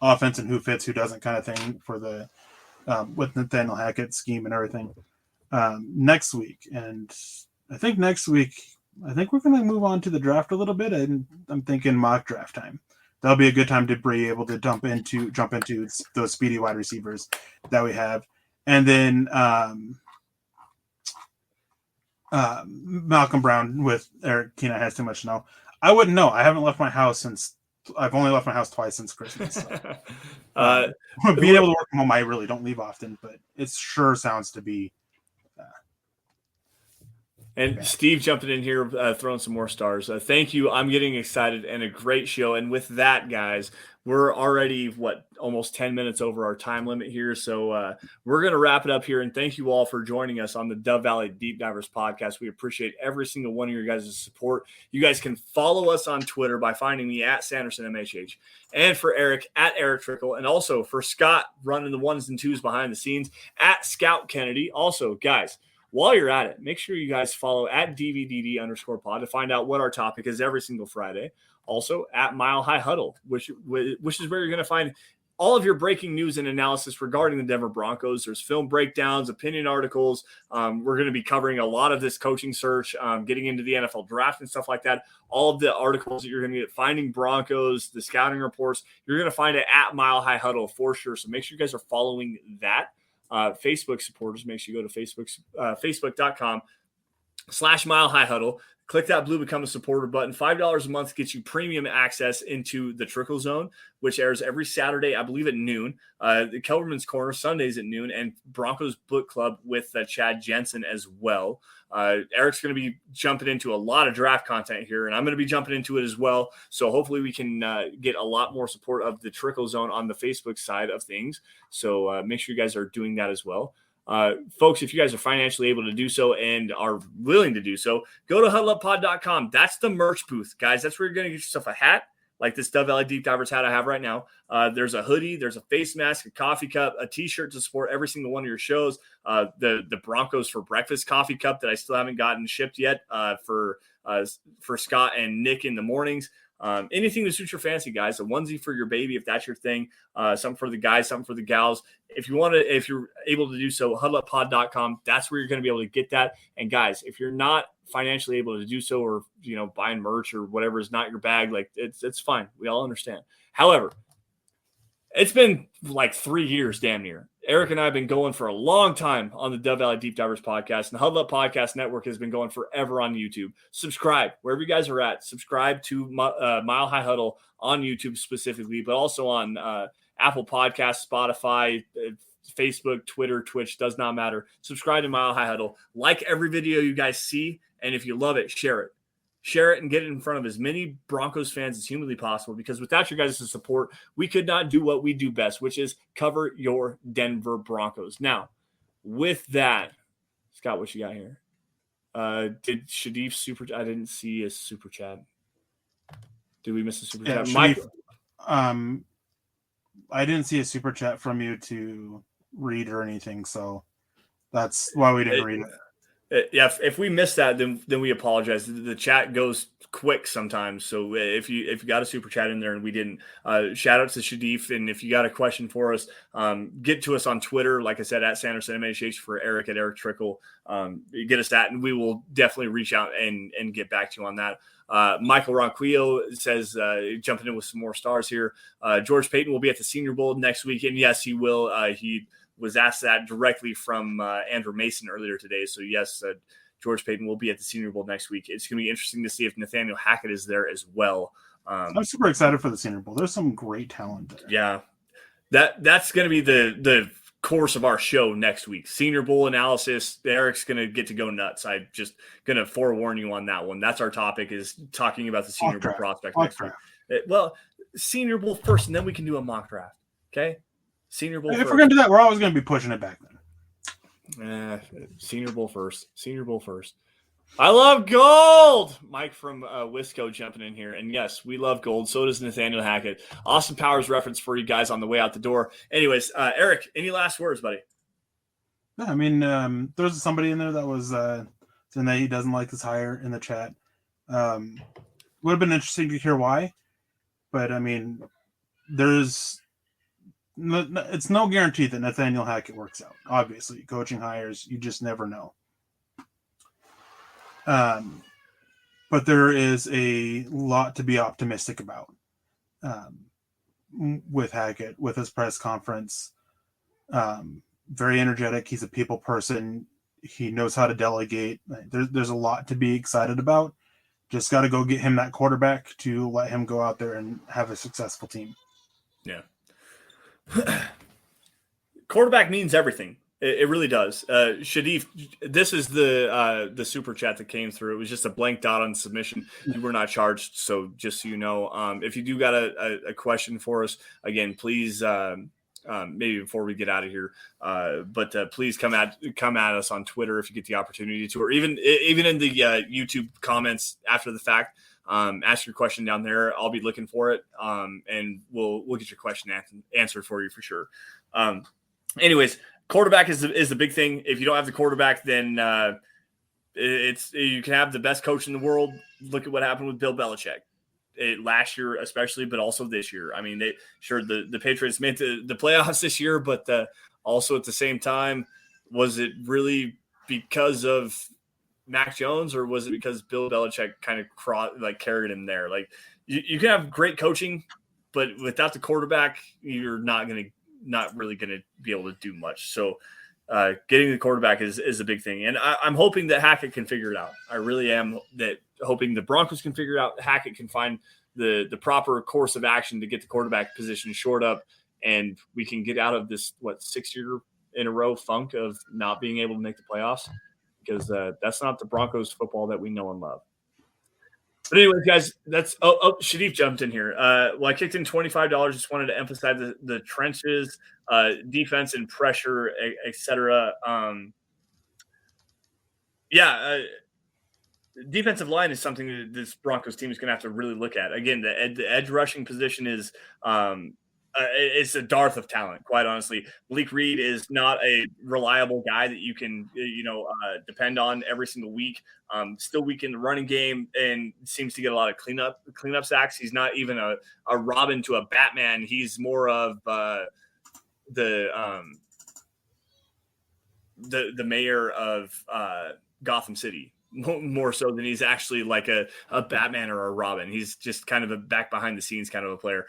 offense and who fits, who doesn't kind of thing for the with Nathaniel Hackett scheme and everything next week. And I think next week, we're going to move on to the draft a little bit, and I'm thinking mock draft time. That'll be a good time to be able to jump into those speedy wide receivers that we have. And then Malcolm Brown with Eric Kina has too much to know. I wouldn't know. I haven't left my house I've only left my house twice since Christmas. So. Being able to work from home, I really don't leave often, but it sure sounds to be. And Steve jumping in here, throwing some more stars. Thank you. I'm getting excited and a great show. And with that, guys, we're already, almost 10 minutes over our time limit here. So we're going to wrap it up here. And thank you all for joining us on the Dove Valley Deep Divers podcast. We appreciate every single one of your guys' support. You guys can follow us on Twitter by finding me at Sanderson MHH. And for Eric, at Erick Trickel. And also for Scott, running the ones and twos behind the scenes, at Scout Kennedy. Also, guys, while you're at it, make sure you guys follow at DVDD_pod to find out what our topic is every single Friday. Also at Mile High Huddle, which is where you're going to find all of your breaking news and analysis regarding the Denver Broncos. There's film breakdowns, opinion articles. We're going to be covering a lot of this coaching search, getting into the NFL draft and stuff like that. All of the articles that you're going to get, finding Broncos, the scouting reports, you're going to find it at Mile High Huddle for sure. So make sure you guys are following that. Facebook supporters, make sure you go to facebook.com/Mile High Huddle. Click that blue Become a Supporter button. $5 a month gets you premium access into the Trickel Zone, which airs every Saturday, I believe, at noon. The Kelberman's Corner, Sundays at noon, and Broncos Book Club with Chad Jensen as well. Eric's going to be jumping into a lot of draft content here, and I'm going to be jumping into it as well. So hopefully we can get a lot more support of the Trickel Zone on the Facebook side of things. So make sure you guys are doing that as well. Folks, if you guys are financially able to do so and are willing to do so, go to huddleuppod.com. That's the merch booth, guys. That's where you're going to get yourself a hat, like this Dove Valley Deep Divers hat I have right now. There's a hoodie, there's a face mask, a coffee cup, a t-shirt to support every single one of your shows. The Broncos for Breakfast coffee cup that I still haven't gotten shipped yet for Scott and Nick in the mornings. Anything to suit your fancy, guys. A onesie for your baby, if that's your thing. Something for the guys, something for the gals. If you're able to do so, huddleuppod.com. That's where you're going to be able to get that. And guys, if you're not financially able to do so, or buying merch or whatever is not your bag, like it's fine. We all understand. However, it's been like 3 years, damn near. Eric and I have been going for a long time on the Dove Valley Deep Divers podcast, and the Huddle Up Podcast Network has been going forever on YouTube. Subscribe wherever you guys are at. Subscribe to Mile High Huddle on YouTube specifically, but also on Apple Podcasts, Spotify, Facebook, Twitter, Twitch, does not matter. Subscribe to Mile High Huddle. Like every video you guys see, and if you love it, share it. Share it and get it in front of as many Broncos fans as humanly possible, because without your guys' support, we could not do what we do best, which is cover your Denver Broncos. Now, with that, Scott, what you got here? Did Shadif super? I didn't see a super chat. Did we miss a super chat? Mike, I didn't see a super chat from you to read or anything, so that's why we didn't read it. Yeah, if we missed that, then we apologize. The chat goes quick sometimes, so if you got a super chat in there and we didn't, shout out to Shadif. And if you got a question for us, get to us on Twitter. Like I said, at Sanderson MHH, for Eric at Erick Trickel. Get us that, and we will definitely reach out and get back to you on that. Michael Ronquillo says, jumping in with some more stars here, George Payton will be at the Senior Bowl next week, and yes, he will. He was asked that directly from Andrew Mason earlier today. So yes, George Payton will be at the Senior Bowl next week. It's going to be interesting to see if Nathaniel Hackett is there as well. I'm super excited for the Senior Bowl. There's some great talent there. Yeah, that's going to be the course of our show next week. Senior Bowl analysis. Eric's going to get to go nuts. I'm just going to forewarn you on that one. That's our topic, is talking about the Senior Bowl prospect next week. Well, Senior Bowl first, and then we can do a mock draft. Okay. Senior Bowl. If we're gonna do that, we're always gonna be pushing it back then. Senior Bowl first. Senior Bowl first. I love gold. Mike from Wisco jumping in here, and yes, we love gold. So does Nathaniel Hackett. Austin Powers reference for you guys on the way out the door. Anyways, Eric, any last words, buddy? Yeah, I mean, there's somebody in there that was saying that he doesn't like this hire in the chat. Would have been interesting to hear why, but I mean, it's no guarantee that Nathaniel Hackett works out. Obviously, coaching hires, you just never know. But there is a lot to be optimistic about with Hackett, with his press conference. Very energetic. He's a people person. He knows how to delegate. There's a lot to be excited about. Just got to go get him that quarterback to let him go out there and have a successful team. Yeah. Quarterback means everything. It really does. Shadif, this is the super chat that came through. It was just a blank dot on submission. You were not charged, so just so you know, if you do got a question for us, again, please, maybe before we get out of here, but please come at us on Twitter if you get the opportunity to, or even in the YouTube comments after the fact. Ask your question down there. I'll be looking for it, and we'll get your question answered for you for sure. Anyways. Quarterback is the big thing. If you don't have the quarterback, then you can have the best coach in the world. Look at what happened with Bill Belichick last year, especially, but also this year. I mean, the Patriots made the playoffs this year, but also at the same time, was it really because of Mac Jones, or was it because Bill Belichick kind of carried him there? Like you can have great coaching, but without the quarterback, you're not really going to be able to do much. So getting the quarterback is a big thing. And I'm hoping that Hackett can figure it out. I really am hoping the Broncos can figure it out. Hackett can find the proper course of action to get the quarterback position shored up, and we can get out of this, 6-year in a row funk of not being able to make the playoffs, because that's not the Broncos football that we know and love. But anyways, guys, that's Shadif jumped in here. Well, I kicked in $25. Just wanted to emphasize the trenches, defense and pressure, etc. Defensive line is something that this Broncos team is going to have to really look at. Again, the edge rushing position is it's a dearth of talent, quite honestly. Malik Reed is not a reliable guy that you can, depend on every single week. Still weak in the running game and seems to get a lot of cleanup sacks. He's not even a Robin to a Batman. He's more of the mayor of Gotham City, more so than he's actually like a Batman or a Robin. He's just kind of a back behind the scenes kind of a player.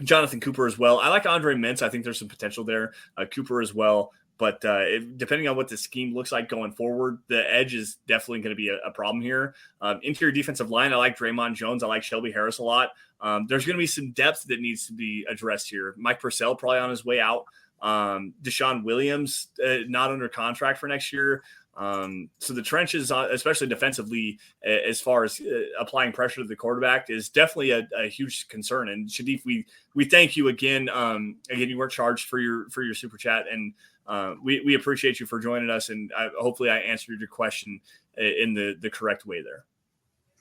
Jonathan Cooper as well. I like Andre Mintz. I think there's some potential there. Cooper as well. But depending on what the scheme looks like going forward, the edge is definitely going to be a problem here. Interior defensive line, I like Draymond Jones. I like Shelby Harris a lot. There's going to be some depth that needs to be addressed here. Mike Purcell probably on his way out. Deshaun Williams not under contract for next year. So the trenches, especially defensively, as far as applying pressure to the quarterback, is definitely a huge concern. And Shadif, we thank you again. Again, you weren't charged for your super chat, and we appreciate you for joining us. And hopefully, I answered your question in the correct way there.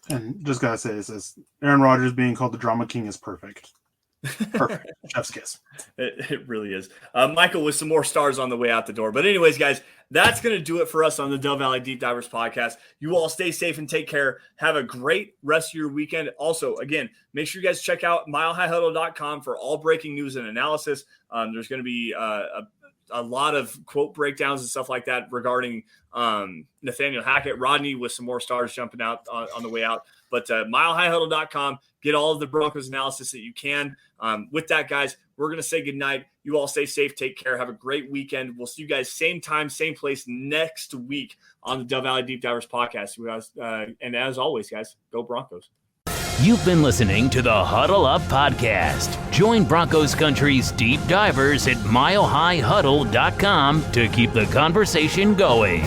And just gotta say this: Aaron Rodgers being called the drama king is perfect. Perfect. Chef's kiss. It really is. Michael with some more stars on the way out the door. But anyways, guys, that's going to do it for us on the Dove Valley Deep Divers podcast. You all stay safe and take care. Have a great rest of your weekend. Also, again, make sure you guys check out milehighhuddle.com for all breaking news and analysis. There's going to be a lot of quote breakdowns and stuff like that regarding Nathaniel Hackett, Rodney with some more stars jumping out on the way out. But milehighhuddle.com, get all of the Broncos analysis that you can. With that, guys, we're going to say goodnight. You all stay safe. Take care. Have a great weekend. We'll see you guys same time, same place next week on the Dove Valley Deep Divers podcast. And as always, guys, go Broncos. You've been listening to the Huddle Up Podcast. Join Broncos Country's deep divers at milehighhuddle.com to keep the conversation going.